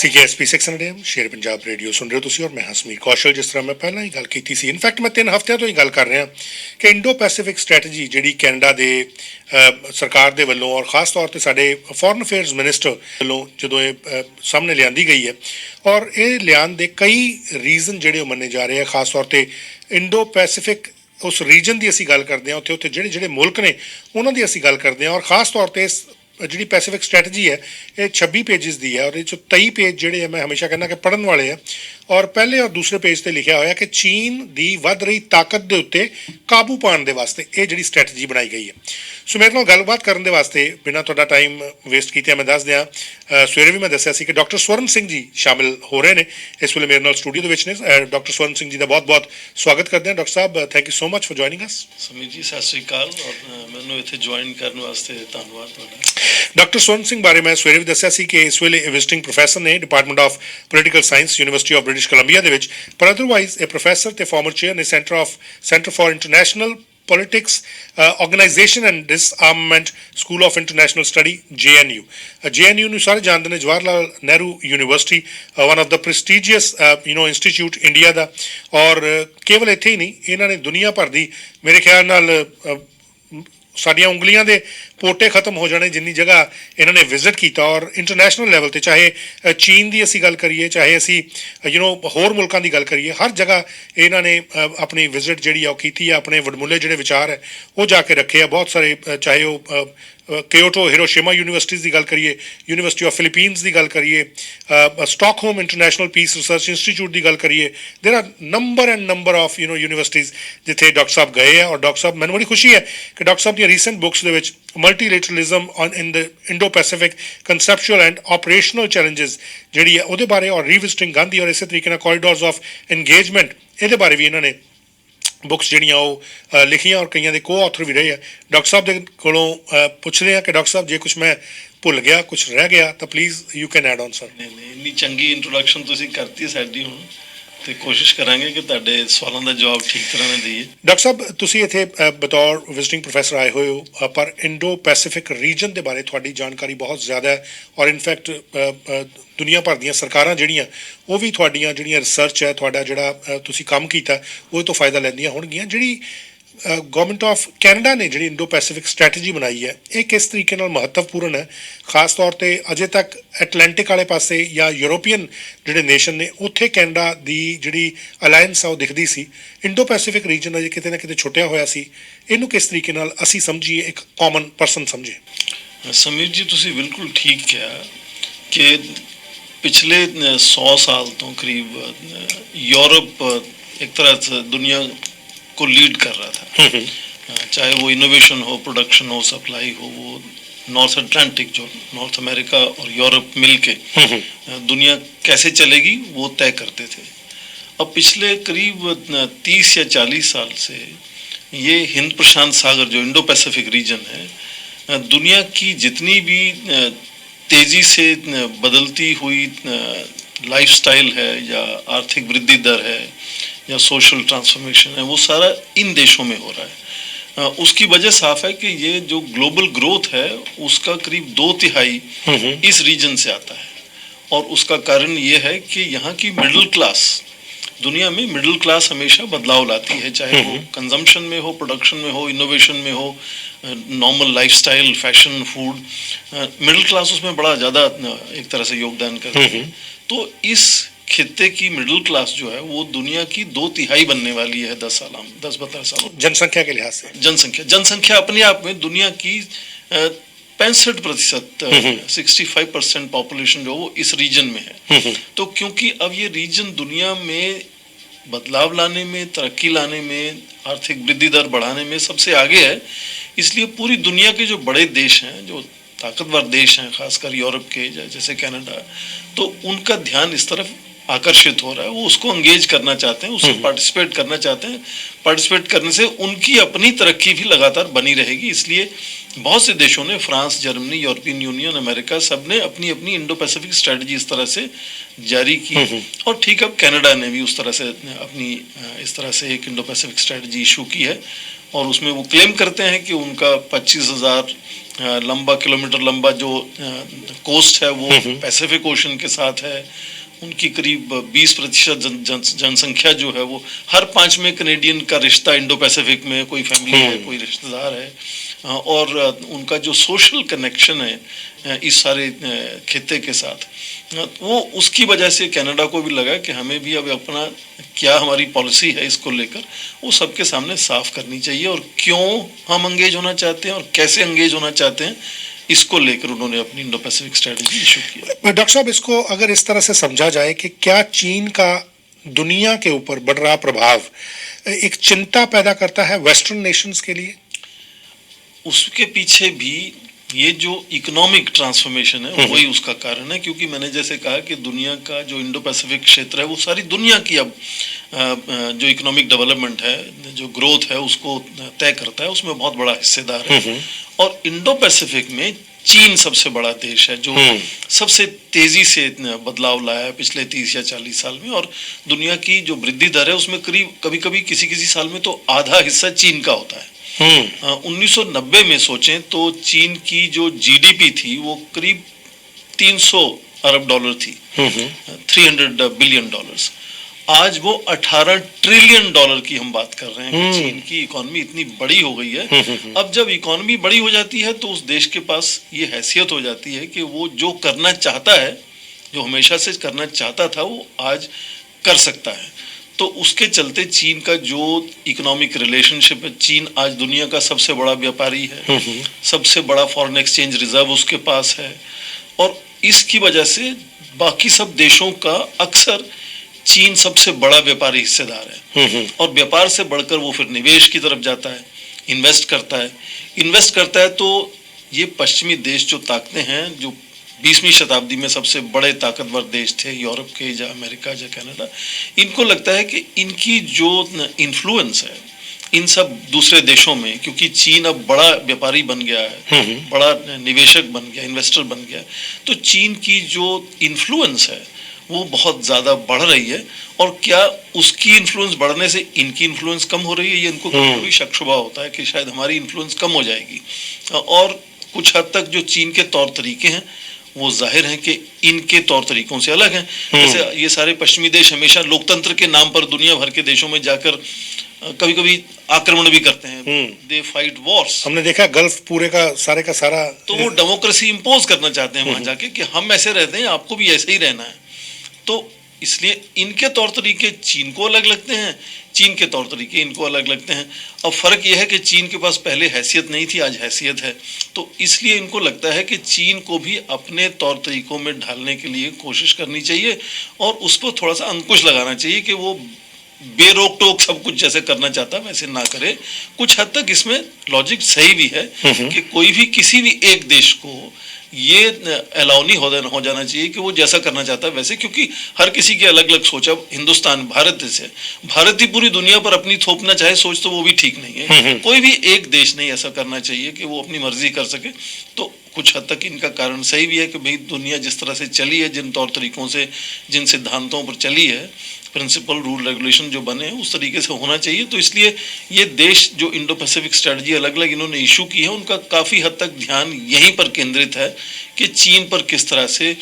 CKSP 600 AM ਸ਼ੇਰ Punjab radio ਸੁਣ ਰਹੇ ਹੋ ਤੁਸੀਂ ਔਰ ਮੈਂ ਹਸਮੀਰ ਕੌਸ਼ਲ। ਜਿਸ ਤਰ੍ਹਾਂ ਮੈਂ ਪਹਿਲਾਂ ਹੀ ਗੱਲ ਕੀਤੀ ਸੀ, ਇਨਫੈਕਟ ਮੈਂ 3 ਹਫ਼ਤਿਆਂ ਤੋਂ ਹੀ ਗੱਲ ਕਰ ਰਿਹਾ ਕਿ ਇੰਡੋ ਪੈਸੀਫਿਕ ਸਟ੍ਰੈਟਜੀ ਜਿਹੜੀ ਕੈਨੇਡਾ ਦੇ ਸਰਕਾਰ ਦੇ ਵੱਲੋਂ ਔਰ ਖ਼ਾਸ ਤੌਰ 'ਤੇ ਸਾਡੇ ਫੋਰਨ ਅਫੇਅਰਸ ਮਿਨਿਸਟਰ ਵੱਲੋਂ ਜਦੋਂ ਇਹ ਸਾਹਮਣੇ ਲਿਆਂਦੀ ਗਈ ਹੈ ਔਰ ਇਹ ਲਿਆਉਣ ਦੇ ਕਈ ਰੀਜ਼ਨ ਜਿਹੜੇ ਉਹ ਮੰਨੇ ਜਾ ਰਹੇ ਆ। ਖ਼ਾਸ ਤੌਰ 'ਤੇ ਇੰਡੋ ਪੈਸੀਫਿਕ ਉਸ ਰੀਜਨ ਦੀ ਅਸੀਂ ਗੱਲ ਕਰਦੇ ਹਾਂ, ਉੱਥੇ ਜਿਹੜੇ ਮੁਲਕ ਨੇ ਉਹਨਾਂ ਦੀ ਅਸੀਂ ਗੱਲ ਕਰਦੇ ਹਾਂ ਔਰ ਖ਼ਾਸ ਤੌਰ 'ਤੇ ਜਿਹੜੀ ਪੈਸੀਫਿਕ ਸਟ੍ਰੈਟਜੀ ਹੈ ਇਹ 26 ਪੇਜਿਸ ਦੀ ਹੈ ਔਰ ਇਹ 'ਚੋਂ 23 ਪੇਜ ਜਿਹੜੇ ਆ ਮੈਂ ਹਮੇਸ਼ਾ ਕਹਿੰਦਾ ਕਿ ਪੜ੍ਹਨ ਵਾਲੇ ਆ। ਔਰ ਪਹਿਲੇ ਔਰ ਦੂਸਰੇ ਪੇਜ 'ਤੇ ਲਿਖਿਆ ਹੋਇਆ ਕਿ ਚੀਨ ਦੀ ਵੱਧ ਰਹੀ ਤਾਕਤ ਦੇ ਉੱਤੇ ਕਾਬੂ ਪਾਉਣ ਦੇ ਵਾਸਤੇ ਇਹ ਜਿਹੜੀ ਸਟ੍ਰੈਟਜੀ ਬਣਾਈ ਗਈ ਹੈ। ਸੋ ਮੇਰੇ ਨਾਲ ਗੱਲਬਾਤ ਕਰਨ ਦੇ ਵਾਸਤੇ ਬਿਨਾਂ ਤੁਹਾਡਾ ਟਾਈਮ ਵੇਸਟ ਕੀਤੇ ਮੈਂ ਦੱਸ ਦਿਆਂ, ਸਵੇਰੇ ਵੀ ਮੈਂ ਦੱਸਿਆ ਸੀ ਕਿ ਡਾਕਟਰ ਸਵਰਨ ਸਿੰਘ ਜੀ ਸ਼ਾਮਿਲ ਹੋ ਰਹੇ ਨੇ ਇਸ ਵੇਲੇ ਮੇਰੇ ਨਾਲ ਸਟੂਡੀਓ ਦੇ ਵਿੱਚ ਨੇ। ਡਾਕਟਰ ਸਵਰਨ ਸਿੰਘ ਜੀ ਦਾ ਬਹੁਤ-ਬਹੁਤ ਸਵਾਗਤ ਕਰਦੇ ਹਾਂ। ਡਾਕਟਰ ਸਾਹਿਬ, thank you so much for joining us. Samir ji ਸਤਿ ਸ਼੍ਰੀ ਅਕਾਲ ਔਰ ਮੈਨੂੰ ਇੱਥੇ ਜੁਆਇਨ ਕਰਨ ਵਾਸਤੇ ਧੰਨਵਾਦ ਤੁਹਾਡਾ। ਡਾਕਟਰ ਸਵਰਨ ਸਿੰਘ ਬਾਰੇ ਮੈਂ ਸਵੇਰੇ ਵੀ ਦੱਸਿਆ ਸੀ ਕਿ ਇਸ ਵੇਲੇ ਵਿਜ਼ਿਟਿੰਗ ਪ੍ਰੋਫੈਸਰ ਨੇ department of political science university of British Columbia ਦੇ ਵਿੱਚ, ਪਰ ਅਦਰਵਾਈਜ਼ ਇਹ ਪ੍ਰੋਫੈਸਰ ਤੇ ਫਾਰਮਰ ਚੇਅਰ ਨੇ centre for international Politics Organization and Disarmament School of International Study JNU। JNU ਨੂੰ ਸਾਰੇ ਜਾਣਦੇ ਨੇ, Jawahar Lal Nehru university, one of ਦਾ ਪ੍ਰੈਸਟੀਜੀਅਸ ਇੰਸਟੀਚਿਊਟ ਇੰਡੀਆ ਦਾ। ਔਰ ਕੇਵਲ ਇੱਥੇ ਹੀ ਨਹੀਂ, ਇਹਨਾਂ ਨੇ ਦੁਨੀਆ ਭਰ ਦੀ ਮੇਰੇ ਖਿਆਲ ਨਾਲ ਸਾਡੀਆਂ ਉਂਗਲੀਆਂ ਦੇ ਪੋਟੇ ਖਤਮ ਹੋ ਜਾਣੇ ਜਿੰਨੀ ਜਗ੍ਹਾ ਇਹਨਾਂ ਨੇ ਵਿਜ਼ਿਟ ਕੀਤਾ। ਔਰ ਇੰਟਰਨੈਸ਼ਨਲ ਲੈਵਲ 'ਤੇ ਚਾਹੇ ਚੀਨ ਦੀ ਅਸੀਂ ਗੱਲ ਕਰੀਏ, ਚਾਹੇ ਅਸੀਂ ਹੋਰ ਮੁਲਕਾਂ ਦੀ ਗੱਲ ਕਰੀਏ, ਹਰ ਜਗ੍ਹਾ ਇਹਨਾਂ ਨੇ ਆਪਣੀ ਵਿਜ਼ਿਟ ਜਿਹੜੀ ਆ ਉਹ ਕੀਤੀ ਆ। ਆਪਣੇ ਵਡਮੁੱਲੇ ਜਿਹੜੇ ਵਿਚਾਰ ਹੈ ਉਹ ਜਾ ਕੇ ਰੱਖੇ ਆ ਬਹੁਤ ਸਾਰੇ, ਚਾਹੇ ਉਹ ਕਿਓਟੋ ਹਿਰੋਸ਼ੀਮਾ ਯੂਨੀਵਰਸਿਟੀਜ਼ ਦੀ ਗੱਲ ਕਰੀਏ, ਯੂਨੀਵਰਸਿਟੀ ਆਫ ਫਿਲੀਪੀਨਸ ਦੀ ਗੱਲ ਕਰੀਏ, Stockholm international piece research institute ਦੀ ਗੱਲ ਕਰੀਏ। ਦੇਰ ਆਰ ਨੰਬਰ ਆਫ ਯੂਨੀਵਰਸਿਟੀਜ਼ ਜਿੱਥੇ ਡਾਕਟਰ ਸਾਹਿਬ ਗਏ ਆ। ਔਰ ਡਾਕਟਰ ਸਾਹਿਬ, ਮੈਨੂੰ ਬੜੀ ਖੁਸ਼ੀ ਹੈ ਕਿ ਡਾਕਟਰ ਸਾਹਿਬ ਦੀਆਂ ਰੀਸੈਂਟ ਬੁੱਕਸ ਦੇ ਵਿੱਚ multilateralism in the Indo Pacific conceptual and operational challenges ਜਿਹੜੀ ਹੈ ਉਹਦੇ ਬਾਰੇ, ਔਰ ਰੀਵਿਜ਼ਿਟਿੰਗ ਗਾਂਧੀ, ਔਰ ਇਸੇ ਤਰੀਕੇ ਨਾਲ ਕੋਰੀਡੋਰਸ ਆਫ ਇੰਗੇਜਮੈਂਟ, ਇਹਦੇ ਬਾਰੇ ਵੀ ਇਹਨਾਂ ਨੇ ਬੁੱਕਸ ਜਿਹੜੀਆਂ ਉਹ ਲਿਖੀਆਂ ਔਰ ਕਈਆਂ ਦੇ ਕੋ-ਆਥਰ ਵੀ ਰਹੇ ਆ। ਡਾਕਟਰ ਸਾਹਿਬ ਦੇ ਕੋਲੋਂ ਪੁੱਛਦੇ ਹਾਂ ਕਿ ਡਾਕਟਰ ਸਾਹਿਬ ਜੇ ਕੁਛ ਮੈਂ ਭੁੱਲ ਗਿਆ, ਕੁਛ ਰਹਿ ਗਿਆ ਤਾਂ please you can add on sir. ਨਹੀਂ, ਇੰਨੀ ਚੰਗੀ ਇੰਟਰੋਡਕਸ਼ਨ ਤੁਸੀਂ ਕਰਤੀ ਸਾਡੀ ਹੁਣ, ਤੇ ਕੋਸ਼ਿਸ਼ ਕਰਾਂਗੇ ਕਿ ਤੁਹਾਡੇ ਸਵਾਲਾਂ ਦਾ ਜਵਾਬ ਠੀਕ ਤਰ੍ਹਾਂ ਨਾਲ ਦਈਏ। ਡਾਕਟਰ ਸਾਹਿਬ, ਤੁਸੀਂ ਇੱਥੇ ਬਤੌਰ ਵਿਜ਼ਿਟਿੰਗ ਪ੍ਰੋਫੈਸਰ ਆਏ ਹੋਏ ਹੋ, ਪਰ ਇੰਡੋ ਪੈਸੀਫਿਕ ਰੀਜਨ ਦੇ ਬਾਰੇ ਤੁਹਾਡੀ ਜਾਣਕਾਰੀ ਬਹੁਤ ਜ਼ਿਆਦਾ ਹੈ ਔਰ ਇਨਫੈਕਟ ਦੁਨੀਆ ਭਰ ਦੀਆਂ ਸਰਕਾਰਾਂ ਜਿਹੜੀਆਂ ਉਹ ਵੀ ਤੁਹਾਡੀਆਂ ਜਿਹੜੀਆਂ ਰਿਸਰਚ ਹੈ, ਤੁਹਾਡਾ ਜਿਹੜਾ ਤੁਸੀਂ ਕੰਮ ਕੀਤਾ ਉਹ ਤੋਂ ਫਾਇਦਾ ਲੈਂਦੀਆਂ ਹੋਣਗੀਆਂ। ਜਿਹੜੀ ਗਵਰਨਮੈਂਟ ਆਫ ਕੈਨੇਡਾ ਨੇ ਜਿਹੜੀ ਇੰਡੋ ਪੈਸੀਫਿਕ ਸਟ੍ਰੈਟਜੀ ਬਣਾਈ ਹੈ, ਇਹ ਕਿਸ ਤਰੀਕੇ ਨਾਲ ਮਹੱਤਵਪੂਰਨ ਹੈ? ਖਾਸ ਤੌਰ 'ਤੇ ਅਜੇ ਤੱਕ ਐਟਲਾਂਟਿਕ ਵਾਲੇ ਪਾਸੇ ਜਾਂ ਯੂਰੋਪੀਅਨ ਜਿਹੜੇ ਨੇਸ਼ਨ ਨੇ ਉੱਥੇ ਕੈਨੇਡਾ ਦੀ ਜਿਹੜੀ ਅਲਾਇੰਸ ਆ ਉਹ ਦਿਖਦੀ ਸੀ, ਇੰਡੋ ਪੈਸੀਫਿਕ ਰੀਜਨ ਅਜੇ ਕਿਤੇ ਨਾ ਕਿਤੇ ਛੁੱਟਿਆ ਹੋਇਆ ਸੀ। ਇਹਨੂੰ ਕਿਸ ਤਰੀਕੇ ਨਾਲ ਅਸੀਂ ਸਮਝੀਏ, ਇੱਕ ਕਾਮਨ ਪਰਸਨ ਸਮਝੇ? ਸਮੀਰ ਜੀ, ਤੁਸੀਂ ਬਿਲਕੁਲ ਠੀਕ ਕਿਹਾ ਕਿ ਪਿਛਲੇ 100 ਸਾਲ ਤੋਂ करीब यूरोप एक तरह से दुनिया को लीड कर रहा था, चाहे वो इनोवेशन हो, प्रोडक्शन हो, सप्लाई हो। वो नॉर्थ अटलांटिक, जो नॉर्थ अमेरिका और यूरोप मिलके दुनिया कैसे चलेगी वो तय करते थे। अब पिछले करीब 30 या 40 साल से ये हिंद प्रशांत सागर जो इंडो पैसिफिक रीजन है, दुनिया की जितनी भी तेज़ी से बदलती हुई लाइफस्टाइल है या आर्थिक वृद्धि दर है या सोशल ट्रांसफॉर्मेशन है, वो सारा इन देशों में हो रहा है। उसकी वजह साफ है कि ये जो ग्लोबल ग्रोथ है उसका करीब 2/3 इस रीजन से आता है। और उसका कारण ये है कि यहाँ की मिडिल क्लास, दुनिया में मिडिल क्लास हमेशा बदलाव लाती है, चाहे वो कंजम्पशन में हो, प्रोडक्शन में हो, इनोवेशन में हो, normal lifestyle, fashion, food. Middle class उसमें बड़ा ज़्यादा एक तरह से योगदान करती है। तो इस खित्ते की मिडिल क्लास जो है वो दुनिया की 2/3 बनने वाली है 10-12 साल जनसंख्या के लिहाज से। जनसंख्या अपने आप में दुनिया की 65%, 65% पॉपुलेशन जो वो इस रीजन में है। तो क्योंकि अब ये रीजन दुनिया में बदलाव लाने में, तरक्की लाने में, आर्थिक वृद्धि दर बढ़ाने में सबसे आगे है, इसलिए पूरी दुनिया के जो बड़े देश हैं, जो ताकतवर देश हैं, खासकर यूरोप के जैसे कनाडा, तो उनका ध्यान इस तरफ आकर्षित हो रहा है। वो उसको एंगेज करना चाहते हैं, उसको पार्टिसिपेट करना चाहते हैं। पार्टिसिपेट करने से उनकी अपनी तरक्की भी लगातार बनी रहेगी। इसलिए बहुत से देशों ने, France, Germany, European union, America, सब ने अपनी अपनी इंडो पैसिफिक स्ट्रेटजी इस तरह से जारी की। और ठीक, अब कनाडा ने भी उस तरह से अपनी इस तरह से एक इंडो पैसिफिक स्ट्रेटजी इशू की है और उसमें वो क्लेम करते हैं कि उनका 25,000 लंबा किलोमीटर लंबा जो कोस्ट है वो पैसिफिक ओशन के साथ है। उनकी करीब 20% जनसंख्या जो है वो हर 5 में कनेडियन का रिश्ता इंडो पैसिफिक में कोई फैमिली है, कोई रिश्तेदार है। और उनका जो सोशल कनेक्शन है इस सारे खित्ते के साथ, वो उसकी वजह से कनाडा को भी लगा कि हमें भी अब अपना क्या हमारी पॉलिसी है इसको लेकर वो सबके सामने साफ करनी चाहिए, और क्यों हम एंगेज होना चाहते हैं और कैसे एंगेज होना चाहते हैं इसको लेकर उन्होंने अपनी इंडो पैसिफिक स्ट्रेटजी इशू किया। डॉक्टर साहब, इसको अगर इस तरह से समझा जाए कि क्या चीन का दुनिया के ऊपर बढ़ रहा प्रभाव एक चिंता पैदा करता है वेस्टर्न नेशंस के लिए? उसके पीछे भी ये जो इकोनॉमिक ट्रांसफॉर्मेशन है वही उसका कारण है, क्योंकि मैंने जैसे कहा कि दुनिया का जो इंडो पैसिफिक क्षेत्र है वो सारी दुनिया की अब जो इकोनॉमिक डेवलपमेंट है, जो ग्रोथ है उसको तय करता है, उसमें बहुत बड़ा हिस्सेदार है। और इंडो पैसिफिक में चीन सबसे बड़ा देश है जो सबसे तेजी से बदलाव लाया है पिछले 30 या 40 साल में, और दुनिया की जो वृद्धि दर है उसमें करीब कभी कभी किसी साल में तो आधा हिस्सा चीन का होता है। 1990 में सोचें तो चीन की जो जीडीपी थी वो करीब 300 अरब डॉलर थी, 300 बिलियन डॉलर्स। आज वो 18 ट्रिलियन डॉलर की हम बात कर रहे हैं कि चीन की इकोनॉमी इतनी बड़ी हो गई है। अब जब इकोनॉमी बड़ी हो जाती है तो उस देश के पास ये हैसियत हो जाती है कि वो जो करना चाहता है, जो हमेशा से करना चाहता था, वो आज कर सकता है। तो उसके चलते चीन का जो इकोनॉमिक रिलेशनशिप है, चीन आज दुनिया का सबसे बड़ा व्यापारी है, सबसे बड़ा फॉरेन एक्सचेंज रिजर्व उसके पास है, और इसकी वजह से बाकी सब देशों का अक्सर चीन सबसे बड़ा व्यापारी हिस्सेदार है। और व्यापार से बढ़कर वो फिर निवेश की तरफ जाता है, इन्वेस्ट करता है। तो ये पश्चिमी देश जो ताकतें हैं, जो 20वीं शताब्दी में सबसे बड़े ताकतवर देश थे, यूरोप के या अमेरिका या कनाडा, इनको लगता है कि इनकी जो इन्फ्लुएंस है इन सब दूसरे देशों में, क्योंकि चीन अब बड़ा व्यापारी बन गया है, बड़ा निवेशक बन गया, इन्वेस्टर बन गया, तो चीन की जो इन्फ्लुएंस है वो बहुत ज़्यादा बढ़ रही है। और क्या उसकी इन्फ्लुएंस बढ़ने से इनकी इन्फ्लुएंस कम हो रही है, ये इनको कभी शक शुबा होता है कि शायद हमारी इन्फ्लुएंस कम हो जाएगी। और कुछ हद तक जो चीन के तौर तरीके हैं वो जाहिर है कि इनके तौर तरीकों से अलग हैं। जैसे ये सारे पश्चिमी देश हमेशा लोकतंत्र के नाम पर दुनिया भर के देशों में जाकर कभी कभी आक्रमण भी करते हैं, दे फाइट वॉर्स। हमने देखा गल्फ पूरे का सारा, तो वो डेमोक्रेसी इंपोज करना चाहते हैं वहां जाके कि हम ऐसे रहते हैं, आपको भी ऐसे ही रहना है। तो इसलिए इनके तौर तरीके चीन को अलग लगते हैं, चीन के तौर तरीके इनको अलग लगते हैं। अब फर्क यह है कि चीन के पास पहले हैसियत नहीं थी, आज हैसियत है, तो इसलिए इनको लगता है कि चीन को भी अपने तौर तरीकों में ढालने के लिए कोशिश करनी चाहिए और उस पर थोड़ा सा अंकुश लगाना चाहिए कि वो बेरोक टोक सब कुछ जैसे करना चाहता है वैसे ना करे। कुछ हद तक इसमें लॉजिक सही भी है कि कोई भी किसी भी एक देश को ये अलाउ नहीं हो जाना चाहिए कि वो जैसा करना चाहता है वैसे, क्योंकि हर किसी की अलग अलग सोच। अब हिंदुस्तान भारत ही पूरी दुनिया पर अपनी थोपना चाहे सोच, तो वो भी ठीक नहीं है। कोई भी एक देश नहीं ऐसा करना चाहिए कि वो अपनी मर्जी कर सके। तो कुछ हद तक इनका कारण सही भी है कि भाई दुनिया जिस तरह से चली है, जिन तौर तरीकों से, जिन सिद्धांतों पर चली है, प्रिंसिपल रूल रेगुलेशन जो बने हैं उस तरीके से होना चाहिए। तो इसलिए ये देश जो इंडो पैसिफिक स्ट्रेटजी अलग अलग इन्होंने इशू की है, उनका काफ़ी हद तक ध्यान यहीं पर केंद्रित है कि चीन पर किस तरह से,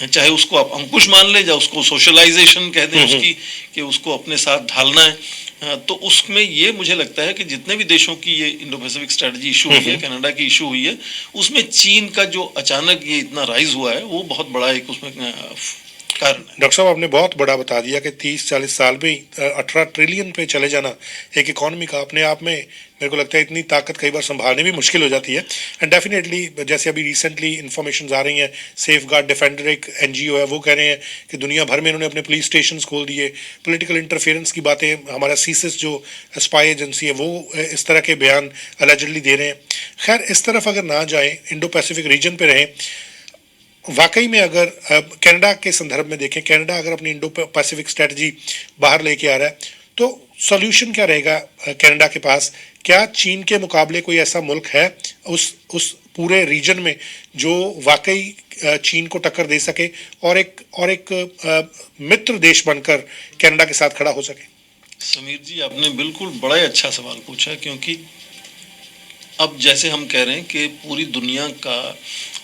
चाहे उसको आप अंकुश मान लें या उसको सोशलाइजेशन कह दें उसकी, कि उसको अपने साथ ढालना है। तो उसमें ये मुझे लगता है कि जितने भी देशों की ये इंडो पैसिफिक स्ट्रेटजी इशू हुई है, कनाडा की इशू हुई है, उसमें चीन का जो अचानक ये इतना राइज हुआ है वो बहुत बड़ा एक उसमें कारण है। डॉक्टर साहब, आपने बहुत बड़ा बता दिया कि 30-40 साल में 18 ट्रिलियन पे चले जाना एक इकोनॉमी का अपने आप में, मेरे को लगता है इतनी ताकत कई बार संभालने भी मुश्किल हो जाती है। एंड डेफिनेटली जैसे अभी रिसेंटली इन्फॉर्मेशन आ रही हैं, सेफ गार्ड डिफेंडर एक NGO है, वो कह रहे हैं कि दुनिया भर में इन्होंने अपने पुलिस स्टेशन खोल दिए। पॉलिटिकल इंटरफेरेंस की बातें, हमारा सीसिस जो स्पाई एजेंसी है वो इस तरह के बयान अलेजिडली दे रहे हैं। खैर, इस तरफ अगर ना जाएँ, इंडो पैसिफिक रीजन पे रहें, वाकई में अगर कनाडा के संदर्भ में देखें, कनाडा अगर अपनी इंडो पैसिफिक स्ट्रेटजी बाहर लेके आ रहा है तो सॉल्यूशन क्या रहेगा कनाडा के पास? क्या चीन के मुकाबले कोई ऐसा मुल्क है उस पूरे रीजन में जो वाकई चीन को टक्कर दे सके और एक मित्र देश बनकर कनाडा के साथ खड़ा हो सके? समीर जी, आपने बिल्कुल बड़ा ही अच्छा सवाल पूछा, क्योंकि अब जैसे हम कह रहे हैं कि पूरी दुनिया का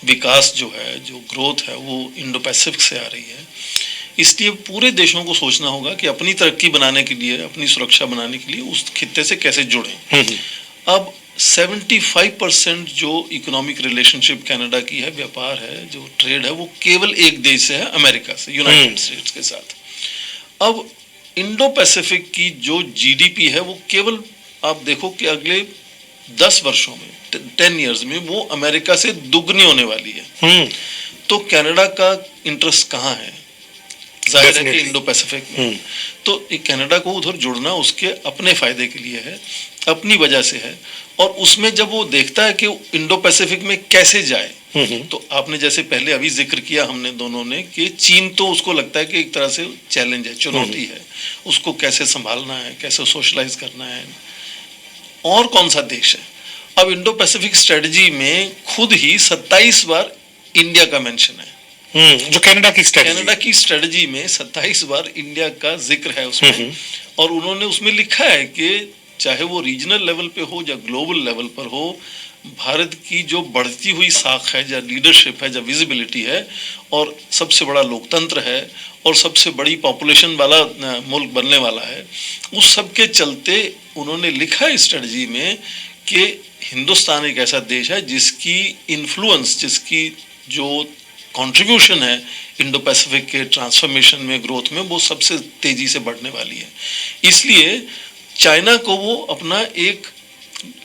विकास जो है, जो ग्रोथ है, वो इंडो पैसिफिक से आ रही है, इसलिए पूरे देशों को सोचना होगा कि अपनी तरक्की बनाने के लिए, अपनी सुरक्षा बनाने के लिए उस खित्ते से कैसे जुड़ें। अब 75% जो इकोनॉमिक रिलेशनशिप कनाडा की है, व्यापार है, जो ट्रेड है, वो केवल एक देश से है, अमेरिका से, यूनाइटेड स्टेट्स के साथ। अब इंडो पैसिफिक की जो जीडीपी है वो केवल आप देखो कि अगले 10 वर्षों में, 10 इयर्स में, वो अमेरिका से दुगनी होने वाली है। तो कनाडा का इंटरेस्ट कहाँ है? जाहिर है कि इंडो पैसिफिक में। तो कनाडा को उधर जुड़ना उसके अपने फायदे के लिए है, अपनी वजह से है। और उसमें जब वो देखता है कि इंडो पैसिफिक में कैसे जाए, तो आपने जैसे पहले अभी जिक्र किया हमने दोनों ने कि चीन, तो उसको लगता है कि एक तरह से चैलेंज है, चुनौती है, उसको कैसे संभालना है, कैसे सोशलाइज करना है, और कौन सा देश है। अब इंडो पैसिफिक स्ट्रेटजी में खुद ही 27 बार इंडिया का मेंशन है। जो कनाडा की स्ट्रेटजी में 27 बार इंडिया का जिक्र है उसमें। और उन्होंने उसमें लिखा है कि चाहे वो रीजनल लेवल पे हो या ग्लोबल लेवल पर हो, भारत की जो बढ़ती हुई साख है, या लीडरशिप है, या विजिबिलिटी है, और सबसे बड़ा लोकतंत्र है, और सबसे बड़ी पॉपुलेशन वाला मुल्क बनने वाला है, उस सब के चलते उन्होंने लिखा है स्ट्रेटजी में कि हिंदुस्तान एक ऐसा देश है जिसकी इन्फ्लुएंस, जिसकी जो कंट्रीब्यूशन है इंडो पैसिफिक के ट्रांसफॉर्मेशन में, ग्रोथ में, वो सबसे तेजी से बढ़ने वाली है। इसलिए चाइना को वो अपना एक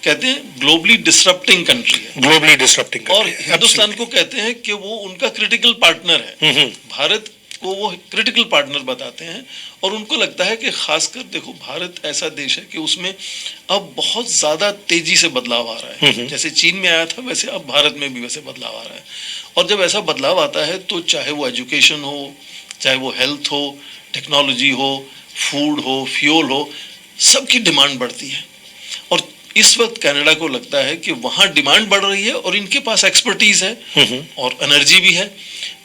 कहते हैं ग्लोबली डिसरप्टिंग कंट्री है, और हिंदुस्तान को कहते हैं कि वो उनका क्रिटिकल पार्टनर है। भारत को वो क्रिटिकल पार्टनर बताते हैं, और उनको लगता है कि खासकर देखो, भारत ऐसा देश है कि उसमें अब बहुत ज़्यादा तेजी से बदलाव आ रहा है। जैसे चीन में आया था, वैसे अब भारत में भी वैसे बदलाव आ रहा है। और जब ऐसा बदलाव आता है तो चाहे वो एजुकेशन हो, चाहे वो हेल्थ हो, टेक्नोलॉजी हो, फूड हो, फ्यूल हो, सबकी डिमांड बढ़ती है। और इस वक्त कनाडा को लगता है कि वहाँ डिमांड बढ़ रही है और इनके पास एक्सपर्टीज है और एनर्जी भी है,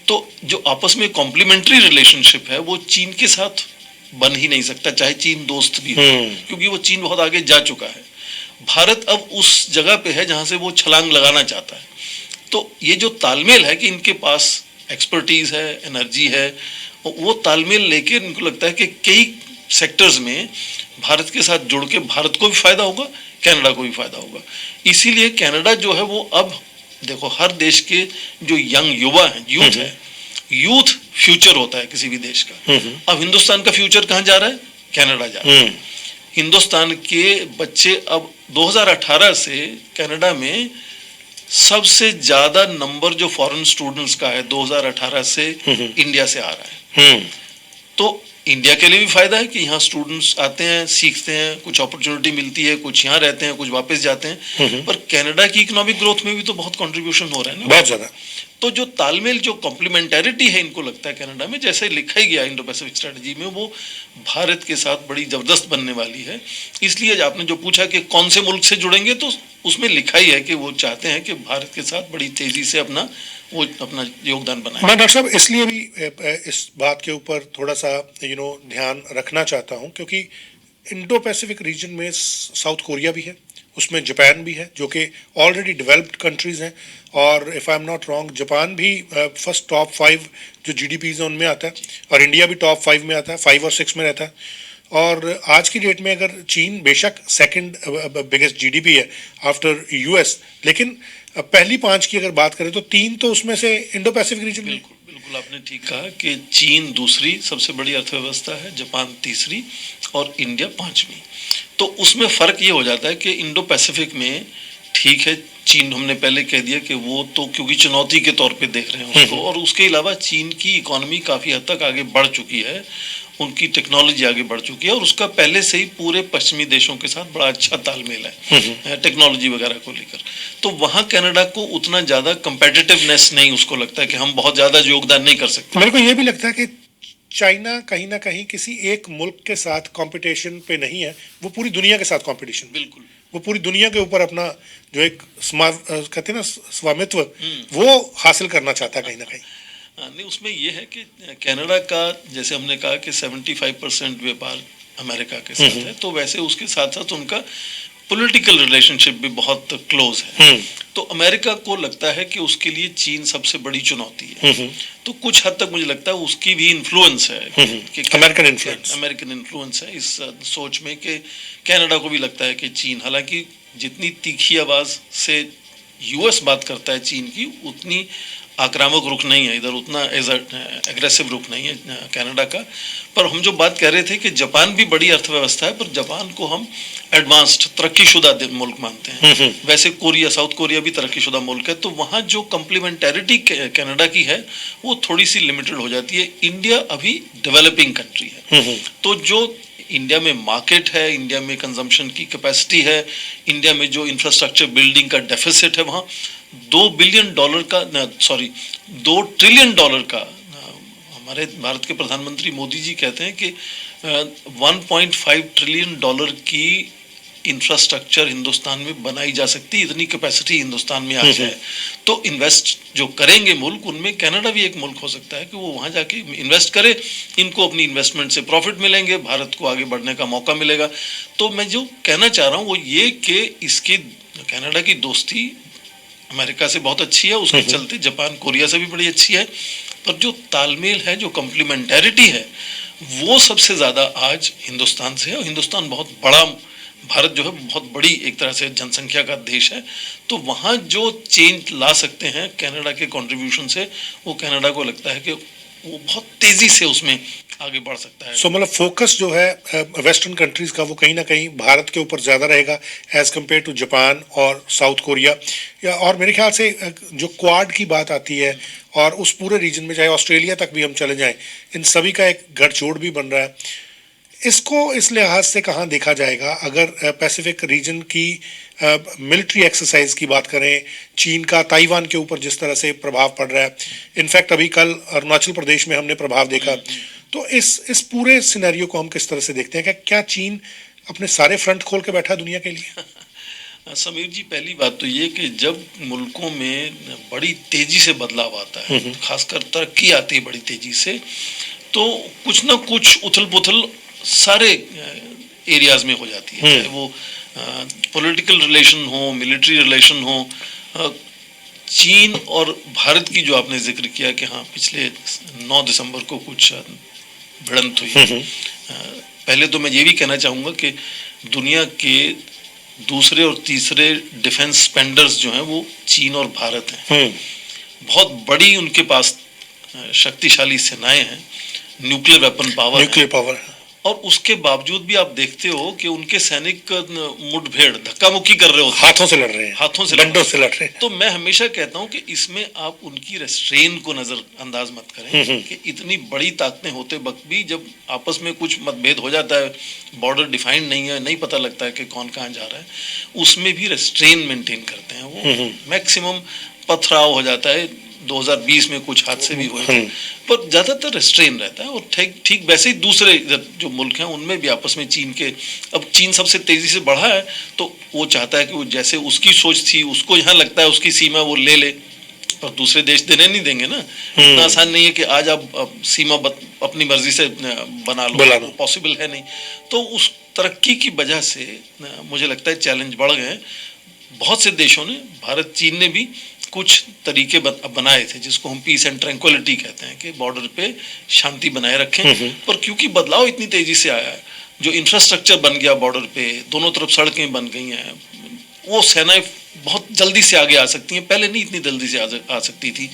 तो जो आपस में कॉम्प्लीमेंट्री रिलेशनशिप है वो चीन के साथ बन ही नहीं सकता, चाहे चीन दोस्त भी हो, क्योंकि वो चीन बहुत आगे जा चुका है। भारत अब उस जगह पे है जहां से वो छलांग लगाना चाहता है। तो ये जो तालमेल है कि इनके पास एक्सपर्टीज है, एनर्जी है, वो तालमेल लेके इनको लगता है कि कई सेक्टर्स में भारत के साथ जुड़ के भारत को भी फायदा होगा, कनाडा को भी फायदा होगा। इसीलिए कनाडा जो है वो अब देखो, हर देश के जो यंग युवा हैं, यूथ है, यूथ फ्यूचर होता है किसी भी देश का। अब हिंदुस्तान का फ्यूचर कहाँ जा रहा है? कनाडा जा रहा है। हिंदुस्तान के बच्चे अब 2018 से कनाडा में सबसे ज्यादा नंबर जो फॉरेन स्टूडेंट्स का है 2018 से इंडिया से आ रहा है। तो इंडिया के लिए भी फायदा है कि यहाँ स्टूडेंट्स आते हैं, सीखते हैं, कुछ अपॉर्चुनिटी मिलती है, कुछ यहाँ रहते हैं, कुछ वापस जाते हैं। पर कनाडा की इकोनॉमिक ग्रोथ में भी तो बहुत कंट्रीब्यूशन हो रहा है ना, बहुत ज्यादा। तो जो तालमेल, जो कॉम्प्लीमेंटरिटी है, इनको लगता है कनाडा में, जैसे लिखा ही गया इंडो पैसिफिक स्ट्रेटजी में, वो भारत के साथ बड़ी जबरदस्त बनने वाली है। इसलिए आपने जो पूछा कि कौन से मुल्क से जुड़ेंगे, तो उसमें लिखा ही है कि वो चाहते हैं कि भारत के साथ बड़ी तेजी से अपना योगदान बनाए। मैं डॉक्टर साहब इसलिए भी इस बात के ऊपर थोड़ा सा ध्यान रखना चाहता हूं, क्योंकि इंडो पैसिफिक रीजन में साउथ कोरिया भी है, उसमें जापान भी है, जो कि ऑलरेडी डेवलप्ड कंट्रीज हैं, और if I am not wrong Japan भी फर्स्ट टॉप 5 जो जीडीपीज हैं उनमें आता है, और इंडिया भी टॉप 5 में आता है, 5 और 6 में रहता है। और आज की डेट में अगर चीन बेशक सेकंड बिगेस्ट जीडीपी है आफ्टर यूएस, लेकिन पहली 5 की अगर बात करें तो 3 तो उसमें से इंडो पैसिफिक रीजन में। बिल्कुल आपने ठीक कहा कि चीन दूसरी सबसे बड़ी अर्थव्यवस्था है, जापान तीसरी, और इंडिया 5वीं। तो उसमें फ़र्क ये हो जाता है कि इंडो पैसिफिक में ठीक है, चीन हमने पहले कह दिया कि वो तो क्योंकि चुनौती के तौर पे देख रहे हैं उसको, और उसके अलावा चीन की इकोनॉमी काफ़ी हद तक आगे बढ़ चुकी है, उनकी टेक्नोलॉजी आगे बढ़ चुकी है, और उसका पहले से ही पूरे पश्चिमी देशों के साथ बड़ा अच्छा तालमेल है टेक्नोलॉजी वगैरह को लेकर। तो वहाँ कनाडा को उतना ज़्यादा कंपेटिटिवनेस नहीं उसको लगता है कि हम बहुत ज़्यादा योगदान नहीं कर सकते। मेरे को ये भी लगता है कि चाइना कहीं ना कहीं किसी एक मुल्क के साथ कंपटीशन पे नहीं है, वो पूरी दुनिया के साथ कंपटीशन। बिल्कुल, वो पूरी दुनिया के ऊपर अपना जो एक कहते हैं ना स्वामित्व, वो हासिल करना चाहता है कहीं ना कहीं। नहीं, उसमें ये है कि कनाडा का, जैसे हमने कहा कि 75% व्यापार अमेरिका के साथ है, तो वैसे उसके साथ साथ उनका पॉलिटिकल रिलेशनशिप भी बहुत क्लोज है। तो अमेरिका को लगता है कि उसके लिए चीन सबसे बड़ी चुनौती है। तो कुछ हद तक मुझे लगता है उसकी भी इन्फ्लुएंस है कि अमेरिकन इन्फ्लुएंस है इस सोच में कि कनाडा को भी लगता है कि चीन, हालांकि जितनी तीखी आवाज से यूएस बात करता है चीन की, उतनी आक्रामक रुख नहीं है इधर, उतना एग्रेसिव रुख नहीं है कनाडा का। पर हम जो बात कह रहे थे कि जापान भी बड़ी अर्थव्यवस्था है, पर जापान को हम एडवांस्ड तरक्कीशुदा मुल्क मानते हैं। वैसे कोरिया, साउथ कोरिया भी तरक्कीशुदा मुल्क है। तो वहाँ जो कम्प्लीमेंटेरिटी कनाडा की है वो थोड़ी सी लिमिटेड हो जाती है। इंडिया अभी डेवलपिंग कंट्री है, तो जो इंडिया में मार्केट है, इंडिया में कंजम्पशन की कैपेसिटी है, इंडिया में जो इंफ्रास्ट्रक्चर बिल्डिंग का डेफिसिट है, वहाँ $2 बिलियन का, सॉरी $2 ट्रिलियन का, हमारे भारत के प्रधानमंत्री मोदी जी कहते हैं कि 1.5 ट्रिलियन डॉलर की इंफ्रास्ट्रक्चर हिंदुस्तान में बनाई जा सकती है, इतनी कैपेसिटी हिंदुस्तान में आज है। तो इन्वेस्ट जो करेंगे मुल्क, उनमें कनाडा भी एक मुल्क हो सकता है कि वो वहाँ जाके इन्वेस्ट करे, इनको अपनी इन्वेस्टमेंट से प्रॉफिट मिलेंगे, भारत को आगे बढ़ने का मौका मिलेगा। तो मैं जो कहना चाह रहा हूँ वो ये कि इसकी कनाडा की दोस्ती अमेरिका से बहुत अच्छी है, उसके चलते जापान कोरिया से भी बड़ी अच्छी है। पर जो तालमेल है, जो कम्प्लीमेंटेरिटी है, वो सबसे ज़्यादा आज हिंदुस्तान से है। और हिंदुस्तान बहुत बड़ा, भारत जो है बहुत बड़ी एक तरह से जनसंख्या का देश है। तो वहाँ जो चेंज ला सकते हैं कनाडा के कंट्रीब्यूशन से, वो कनाडा को लगता है कि वो बहुत तेज़ी से उसमें आगे बढ़ सकता है। सो मतलब फोकस जो है वेस्टर्न कंट्रीज का वो कहीं ना कहीं भारत के ऊपर ज़्यादा रहेगा एज कम्पेयर टू जापान और साउथ कोरिया। या और मेरे ख्याल से जो क्वाड की बात आती है और उस पूरे रीजन में, चाहे ऑस्ट्रेलिया तक भी हम चले जाएं, इन सभी का एक गठजोड़ भी बन रहा है। इसको इस लिहाज से कहाँ देखा जाएगा अगर पैसिफिक रीजन की मिलिट्री एक्सरसाइज की बात करें, चीन का ताइवान के ऊपर जिस तरह से प्रभाव पड़ रहा है, इनफैक्ट अभी कल अरुणाचल प्रदेश में हमने प्रभाव देखा। तो इस पूरे सिनेरियो को हम किस तरह से देखते हैं? क्या चीन अपने सारे फ्रंट खोल के बैठा दुनिया के लिए? समीर जी, पहली बात तो ये कि जब मुल्कों में बड़ी तेजी से बदलाव आता है, खासकर तरक्की आती है बड़ी तेजी से, तो कुछ ना कुछ उथल पुथल सारे एरियाज में हो जाती है। चाहे वो पॉलिटिकल रिलेशन हो, मिलिट्री रिलेशन हो। चीन और भारत की जो आपने जिक्र किया कि हाँ, पिछले 9 दिसंबर को कुछ भिड़ंत हुई। पहले तो मैं ये भी कहना चाहूँगा कि दुनिया के दूसरे और तीसरे डिफेंस स्पेंडर्स जो हैं वो चीन और भारत हैं। बहुत बड़ी उनके पास शक्तिशाली सेनाएं हैं, न्यूक्लियर वेपन पावर है। और उसके बावजूद भी आप देखते हो कि उनके सैनिक मुठभेड़, धक्का मुक्की कर रहे होते हैं, हाथों से लड़ रहे हैं, डंडों से लड़ रहे हैं। तो मैं हमेशा कहता हूं कि इसमें आप उनकी रेस्ट्रेन को नजरअंदाज मत करें कि इतनी बड़ी ताकतें होते वक्त भी जब आपस में कुछ मतभेद हो जाता है, बॉर्डर डिफाइंड नहीं है, नहीं पता लगता है कि कौन कहाँ जा रहा है, उसमें भी रेस्ट्रेन मेंटेन करते हैं वो। मैक्सिमम पथराव हो जाता है, 2020 में कुछ हादसे भी हुए, पर ज्यादातर रेस्ट्रेन रहता है। और ठीक वैसे ही दूसरे जो मुल्क हैं उनमें भी आपस में चीन के, अब चीन सबसे तेजी से बढ़ा है तो वो चाहता है कि वो जैसे उसकी सोच थी, उसको यहाँ लगता है उसकी सीमा वो ले ले, पर दूसरे देश देने नहीं देंगे ना। इतना आसान नहीं है कि आज आप सीमा अपनी मर्जी से बना लो, पॉसिबल है नहीं। तो उस तरक्की की वजह से मुझे लगता है चैलेंज बढ़ गए। बहुत से देशों ने, भारत चीन ने भी कुछ तरीके बनाए थे जिसको हम पीस एंड ट्रैंक्विलिटी कहते हैं कि बॉर्डर पे शांति बनाए रखें। पर क्योंकि बदलाव इतनी तेजी से आया है, जो इंफ्रास्ट्रक्चर बन गया बॉर्डर पे, दोनों तरफ सड़कें बन गई हैं, वो सेनाएं बहुत जल्दी से आगे आ सकती हैं, पहले नहीं इतनी जल्दी से आ सकती थी।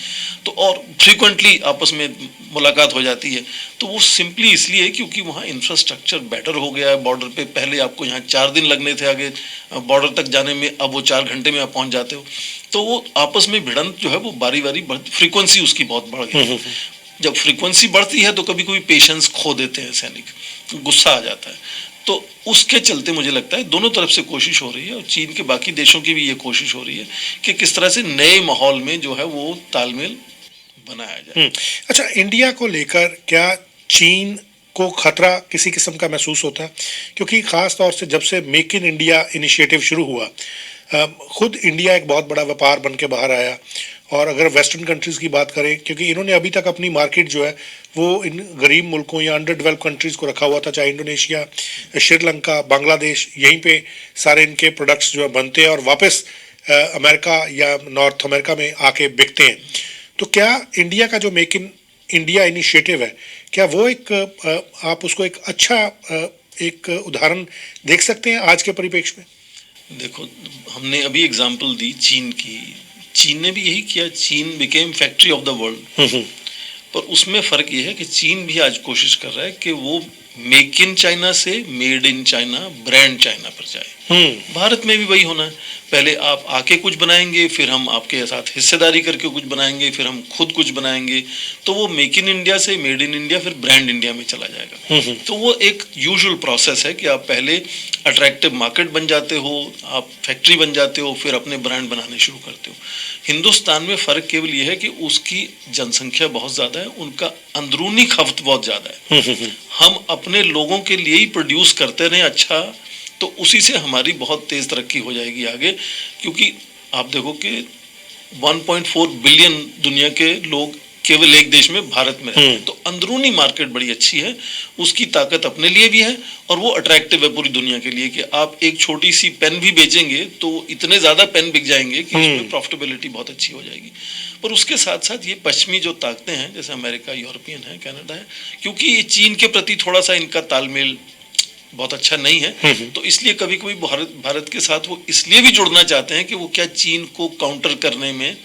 तो और फ्रीक्वेंटली आपस में मुलाकात हो जाती है। तो वो सिंपली इसलिए क्योंकि वहाँ इंफ्रास्ट्रक्चर बेटर हो गया है बॉर्डर पे। पहले आपको यहाँ 4 दिन लगने थे आगे बॉर्डर तक जाने में, अब वो 4 घंटे में आप पहुँच जाते हो। तो वो आपस में भिड़ंत जो है वो बारी बारी फ्रीक्वेंसी उसकी बहुत बढ़ गई। जब फ्रीक्वेंसी बढ़ती है तो कभी कभी पेशेंस खो देते हैं सैनिक, गुस्सा आ जाता है। तो उसके चलते मुझे लगता है दोनों तरफ से कोशिश हो रही है, और चीन के बाकी देशों की भी ये कोशिश हो रही है कि किस तरह से नए माहौल में जो है वो तालमेल बनाया जाए। अच्छा, इंडिया को लेकर क्या चीन को खतरा किसी किस्म का महसूस होता है? क्योंकि खास तौर से जब से मेक इन इंडिया इनिशिएटिव शुरू हुआ, खुद इंडिया एक बहुत बड़ा व्यापार बन के बाहर आया और अगर वेस्टर्न कंट्रीज़ की बात करें, क्योंकि इन्होंने अभी तक अपनी मार्केट जो है वो इन गरीब मुल्कों या अंडर डेवलप कंट्रीज़ को रखा हुआ था, चाहे इंडोनेशिया, श्रीलंका, बांग्लादेश, यहीं पे सारे इनके प्रोडक्ट्स जो है बनते हैं और वापस अमेरिका या नॉर्थ अमेरिका में आके बिकते हैं। तो क्या इंडिया का जो मेक इन इंडिया इनिशिएटिव है, क्या वो एक आप उसको एक अच्छा एक उदाहरण देख सकते हैं आज के परिप्रेक्ष्य में? देखो, हमने अभी एग्जांपल दी चीन की। चीन ने भी यही किया, चीन became factory of the world. पर उसमें फर्क ये है कि चीन भी आज कोशिश कर रहा है कि वो मेक इन चाइना से made in China, brand China पर जाए। भारत में भी वही होना है, पहले आप आके कुछ बनाएंगे, फिर हम आपके साथ हिस्सेदारी करके कुछ बनाएंगे, फिर हम खुद कुछ बनाएंगे, तो वो मेक इन इंडिया से मेड इन इंडिया, फिर ब्रांड इंडिया में चला जाएगा। तो वो एक यूजुअल प्रोसेस है कि आप पहले अट्रैक्टिव मार्केट बन जाते हो, आप फैक्ट्री बन जाते हो, फिर अपने ब्रांड बनाने शुरू करते हो। हिंदुस्तान में फ़र्क केवल ये है कि उसकी जनसंख्या बहुत ज़्यादा है, उनका अंदरूनी खपत बहुत ज़्यादा है। हम अपने लोगों के लिए ही प्रोड्यूस करते रहें अच्छा, तो उसी से हमारी बहुत तेज़ तरक्की हो जाएगी आगे। क्योंकि आप देखो कि 1.4 बिलियन दुनिया के लोग केवल एक देश में, भारत में रहते हैं, तो अंदरूनी मार्केट बड़ी अच्छी है, उसकी ताकत अपने लिए भी है और वो अट्रैक्टिव है पूरी दुनिया के लिए कि आप एक छोटी सी पेन भी बेचेंगे तो इतने ज़्यादा पेन बिक जाएंगे कि उसमें प्रॉफिटेबिलिटी बहुत अच्छी हो जाएगी। पर उसके साथ साथ ये पश्चिमी जो ताकतें हैं, जैसे अमेरिका, यूरोपियन है, कनाडा है, क्योंकि ये चीन के प्रति थोड़ा सा इनका तालमेल बहुत अच्छा नहीं है, तो इसलिए कभी कभी भारत के साथ वो इसलिए भी जुड़ना चाहते हैं कि वो क्या चीन को काउंटर करने में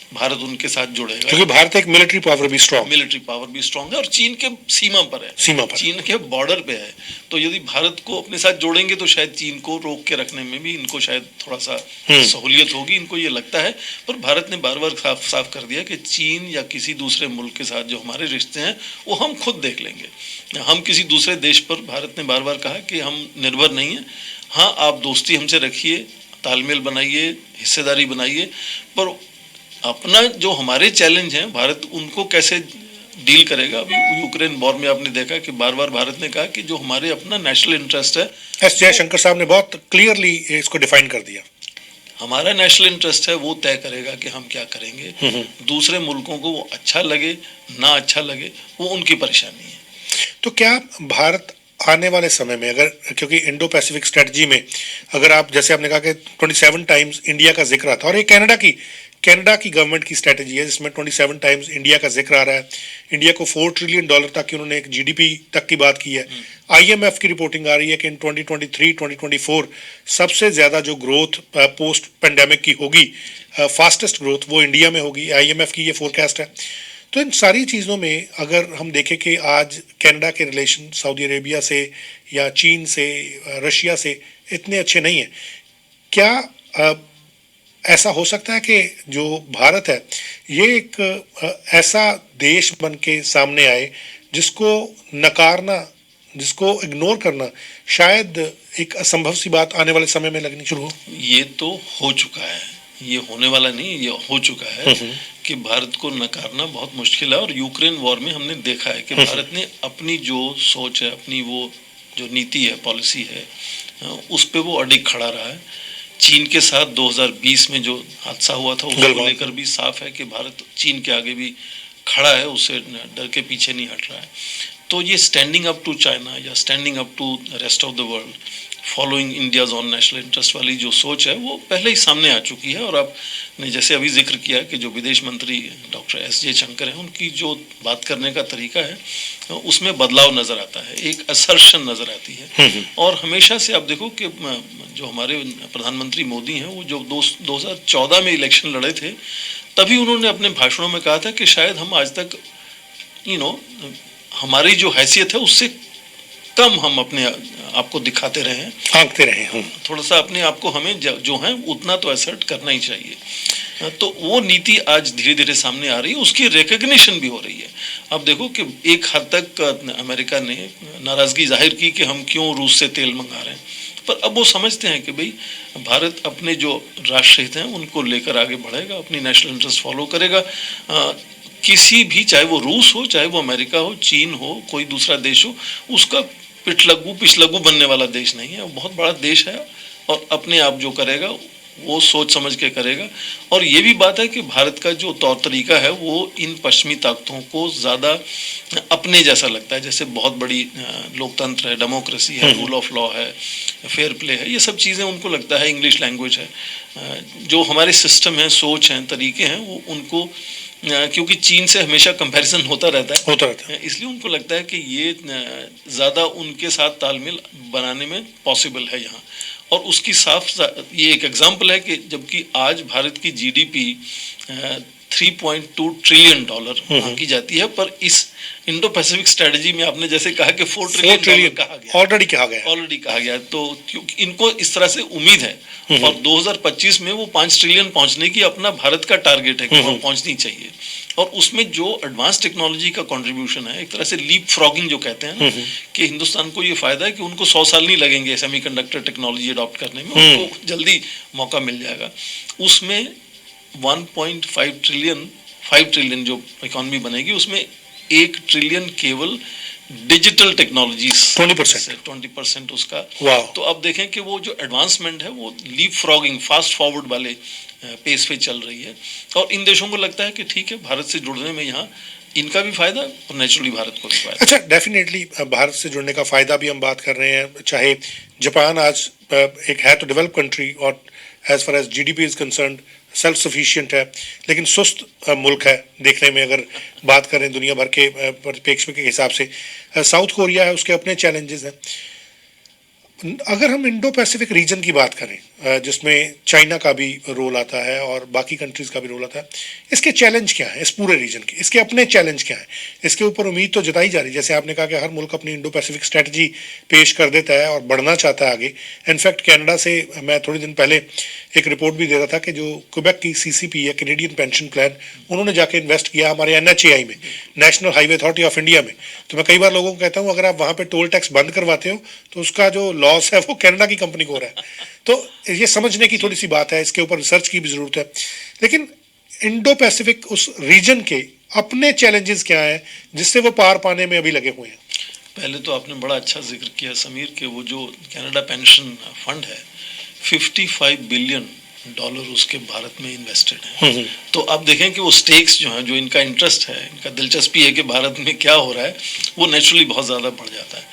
भारत उनके साथ जुड़ेगा, क्योंकि भारत एक मिलिट्री पावर भी स्ट्रांग है और चीन के सीमा पर है, चीन के बॉर्डर पे है। तो यदि भारत को अपने साथ जोड़ेंगे तो शायद चीन को रोक के रखने में भी इनको शायद थोड़ा सा सहूलियत होगी, इनको ये लगता है। पर भारत ने बार बार साफ कर दिया कि चीन या किसी दूसरे मुल्क के साथ जो हमारे रिश्ते हैं वो हम खुद देख लेंगे। हम किसी दूसरे देश पर, भारत ने बार बार कहा कि हम निर्भर नहीं है। हाँ, आप दोस्ती हमसे रखिए, तालमेल बनाइए, हिस्सेदारी बनाइए, पर अपना जो हमारे चैलेंज हैं भारत उनको कैसे डील करेगा। अभी यूक्रेन वॉर में आपने देखा कि बार बार भारत ने कहा कि जो हमारे अपना नेशनल इंटरेस्ट है, एस जयशंकर साहब ने बहुत क्लियरली इसको डिफाइन कर दिया, हमारा नेशनल इंटरेस्ट है, वो तय करेगा कि हम क्या करेंगे। दूसरे मुल्कों को वो अच्छा लगे ना अच्छा लगे, वो उनकी परेशानी है। तो क्या भारत आने वाले समय में, अगर क्योंकि इंडो पैसिफिक स्ट्रेटजी में अगर आप, जैसे आपने कहा कि 27 टाइम्स इंडिया का जिक्र आता है, और ये कनाडा की गवर्नमेंट की स्ट्रेटजी है जिसमें 27 टाइम्स इंडिया का जिक्र आ रहा है। इंडिया को $4 ट्रिलियन तक की उन्होंने एक जीडीपी तक की बात की है। आईएमएफ की रिपोर्टिंग आ रही है कि इन 2023-2024 सबसे ज़्यादा जो ग्रोथ पोस्ट पेंडेमिक की होगी, फास्टेस्ट ग्रोथ, वो इंडिया में होगी। आईएमएफ की ये फोरकास्ट है। तो इन सारी चीज़ों में अगर हम देखें कि आज कनाडा के रिलेशन सऊदी अरेबिया से या चीन से, रशिया से इतने अच्छे नहीं हैं, क्या ऐसा हो सकता है कि जो भारत है ये एक ऐसा देश बन के सामने आए जिसको नकारना, जिसको इग्नोर करना शायद एक असंभव सी बात आने वाले समय में लगनी शुरू हो? ये तो हो चुका है, ये होने वाला नहीं, ये हो चुका है कि भारत को नकारना बहुत मुश्किल है। और यूक्रेन वॉर में हमने देखा है कि भारत ने अपनी जो सोच है, अपनी वो जो नीति है, पॉलिसी है, उस पे वो अडिग खड़ा रहा है। चीन के साथ 2020 में जो हादसा हुआ था उसको लेकर भी साफ है कि भारत चीन के आगे भी खड़ा है, उससे डर के पीछे नहीं हट रहा है। तो ये स्टैंडिंग अप टू चाइना या standing up to rest of the world, following India's on national interest वाली जो सोच है वो पहले ही सामने आ चुकी है। और आपने जैसे अभी जिक्र किया कि जो विदेश मंत्री डॉक्टर एस जयशंकर हैं, उनकी जो बात करने का तरीका है उसमें बदलाव नज़र आता है, एक असर्शन नज़र आती है। और हमेशा से आप देखो कि जो हमारे प्रधानमंत्री मोदी हैं, वो जो 2014 में इलेक्शन लड़े थे, तभी उन्होंने अपने भाषणों में कहा था कि शायद हम आज तक हमारी जो हैसियत है उससे कम हम अपने आपको दिखाते रहे हैं, आंकते रहे हैं। थोड़ा सा अपने आप को हमें जो है उतना तो असर्ट करना ही चाहिए। तो वो नीति आज धीरे धीरे सामने आ रही है, उसकी रिकग्निशन भी हो रही है। अब देखो कि एक हद तक अमेरिका ने नाराज़गी जाहिर की कि हम क्यों रूस से तेल मंगा रहे हैं, पर अब वो समझते हैं कि भाई भारत अपने जो राष्ट्र हित हैं उनको लेकर आगे बढ़ेगा, अपनी नेशनल इंटरेस्ट फॉलो करेगा। किसी भी, चाहे वो रूस हो, चाहे वो अमेरिका हो, चीन हो, कोई दूसरा देश हो, उसका पिछलग्गू बनने वाला देश नहीं है, बहुत बड़ा देश है और अपने आप जो करेगा वो सोच समझ के करेगा। और ये भी बात है कि भारत का जो तौर तरीका है वो इन पश्चिमी ताकतों को ज़्यादा अपने जैसा लगता है, जैसे बहुत बड़ी लोकतंत्र है, डेमोक्रेसी है, रूल ऑफ लॉ है, फेयर प्ले है, ये सब चीज़ें उनको लगता है, इंग्लिश लैंग्वेज है, जो हमारे सिस्टम हैं, सोच हैं, तरीके हैं, वो उनको क्योंकि चीन से हमेशा कंपैरिजन होता रहता है, इसलिए उनको लगता है कि ये ज़्यादा उनके साथ तालमेल बनाने में पॉसिबल है यहाँ। और उसकी साफ ये एक एग्जांपल है कि जबकि आज भारत की जीडीपी 3.2 ट्रिलियन डॉलर आंकी जाती है, पर इस इंडो पैसिफिक स्ट्रेटजी में आपने जैसे कहा कि 4 ट्रिलियन ऑलरेडी कहा गया, तो क्योंकि इनको इस तरह से उम्मीद है और 2025 में वो 5 ट्रिलियन पहुंचने की अपना भारत का टारगेट है कि वहाँ पहुंचनी चाहिए। और उसमें जो एडवांस टेक्नोलॉजी का कंट्रीब्यूशन है, एक तरह से लीप फ्रॉगिंग जो कहते हैं ना, कि हिंदुस्तान को ये फायदा है कि उनको 100 साल नहीं लगेंगे सेमीकंडक्टर टेक्नोलॉजी अडॉप्ट करने में, उनको जल्दी मौका मिल जाएगा। उसमें 5 ट्रिलियन जो इकोनॉमी बनेगी, उसमें 1 ट्रिलियन केवल डिजिटल टेक्नोलॉजीज, 20% उसका। तो अब देखें कि वो जो एडवांसमेंट है वो लीप फ्रॉगिंग, फास्ट फॉरवर्ड वाले पेस पे चल रही है। और इन देशों को लगता है कि ठीक है, भारत से जुड़ने में यहाँ इनका भी फायदा और नेचुरली भारत को भी फायदा। अच्छा, डेफिनेटली भारत से जुड़ने का फायदा भी हम बात कर रहे हैं, चाहे जापान आज एक है तो डेवलप कंट्री और as far as GDP is concerned self sufficient है, लेकिन सुस्त मुल्क है देखने में, अगर बात करें दुनिया भर के परिप्रेक्ष्य के हिसाब से। साउथ कोरिया है, उसके अपने चैलेंजेस हैं। अगर हम इंडो पैसिफिक रीजन की बात करें जिसमें चाइना का भी रोल आता है और बाकी कंट्रीज़ का भी रोल आता है, इसके चैलेंज क्या है? इस पूरे रीजन के इसके अपने चैलेंज क्या है? इसके ऊपर उम्मीद तो जताई जा रही है, जैसे आपने कहा कि हर मुल्क अपनी इंडो पैसिफिक स्ट्रेटजी पेश कर देता है और बढ़ना चाहता है आगे। इनफैक्ट कनाडा से मैं थोड़े दिन पहले एक रिपोर्ट भी दे रहा था कि जो क्वेबेक की सीसीपी है, कैनेडियन पेंशन प्लान, उन्होंने जाके इन्वेस्ट किया हमारे एनएचएआई में, national highway authority of India में। तो मैं कई बार लोगों को कहता हूँ, अगर आप वहाँ पे टोल टैक्स बंद करवाते हो तो उसका जो लॉस है वो कनाडा की कंपनी को हो रहा है। तो ये समझने की थोड़ी सी बात है, इसके ऊपर रिसर्च की भी जरूरत है। लेकिन इंडो पैसिफिक उस रीजन के अपने चैलेंजेस क्या है जिससे वो पार पाने में अभी लगे हुए हैं? पहले तो आपने बड़ा अच्छा जिक्र किया समीर के वो जो कनाडा पेंशन फंड है, 55 बिलियन डॉलर उसके भारत में इन्वेस्टेड है। तो आप देखें कि वो स्टेक्स जो हैं, जो इनका इंटरेस्ट है, इनका दिलचस्पी है कि भारत में क्या हो रहा है, वो नेचुरली बहुत ज़्यादा बढ़ जाता है।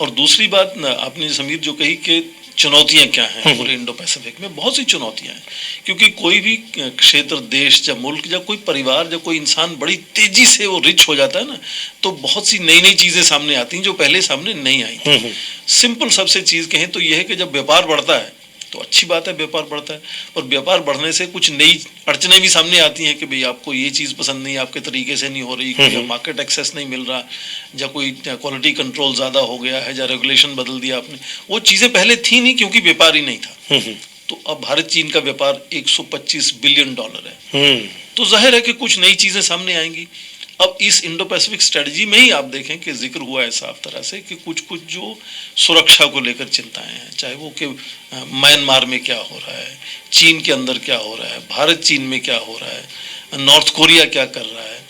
और दूसरी बात आपने समीर जो कही कि चुनौतियां क्या हैं पूरे इंडो पैसिफिक में, बहुत सी चुनौतियां हैं, क्योंकि कोई भी क्षेत्र, देश या मुल्क या कोई परिवार या कोई इंसान बड़ी तेजी से वो रिच हो जाता है ना, तो बहुत सी नई नई चीजें सामने आती हैं जो पहले सामने नहीं आई थी। सिंपल सबसे चीज कहें तो यह है कि जब व्यापार बढ़ता है तो अच्छी बात है, व्यापार बढ़ता है, और व्यापार बढ़ने से कुछ नई अड़चने भी सामने आती हैं कि भाई आपको ये चीज़ पसंद नहीं, आपके तरीके से नहीं हो रही, कोई मार्केट एक्सेस नहीं मिल रहा, या कोई क्वालिटी कंट्रोल ज़्यादा हो गया है, या रेगुलेशन बदल दिया आपने। वो चीज़ें पहले थी नहीं क्योंकि व्यापार ही नहीं था। तो अब भारत चीन का व्यापार 125 बिलियन डॉलर है, तो जाहिर है कि कुछ नई चीज़ें सामने आएंगी। अब इस इंडो पैसिफिक स्ट्रेटजी में ही आप देखें कि जिक्र हुआ है साफ तरह से कि कुछ कुछ जो सुरक्षा को लेकर चिंताएं हैं, चाहे वो कि म्यांमार में क्या हो रहा है, चीन के अंदर क्या हो रहा है, भारत चीन में क्या हो रहा है, नॉर्थ कोरिया क्या कर रहा है।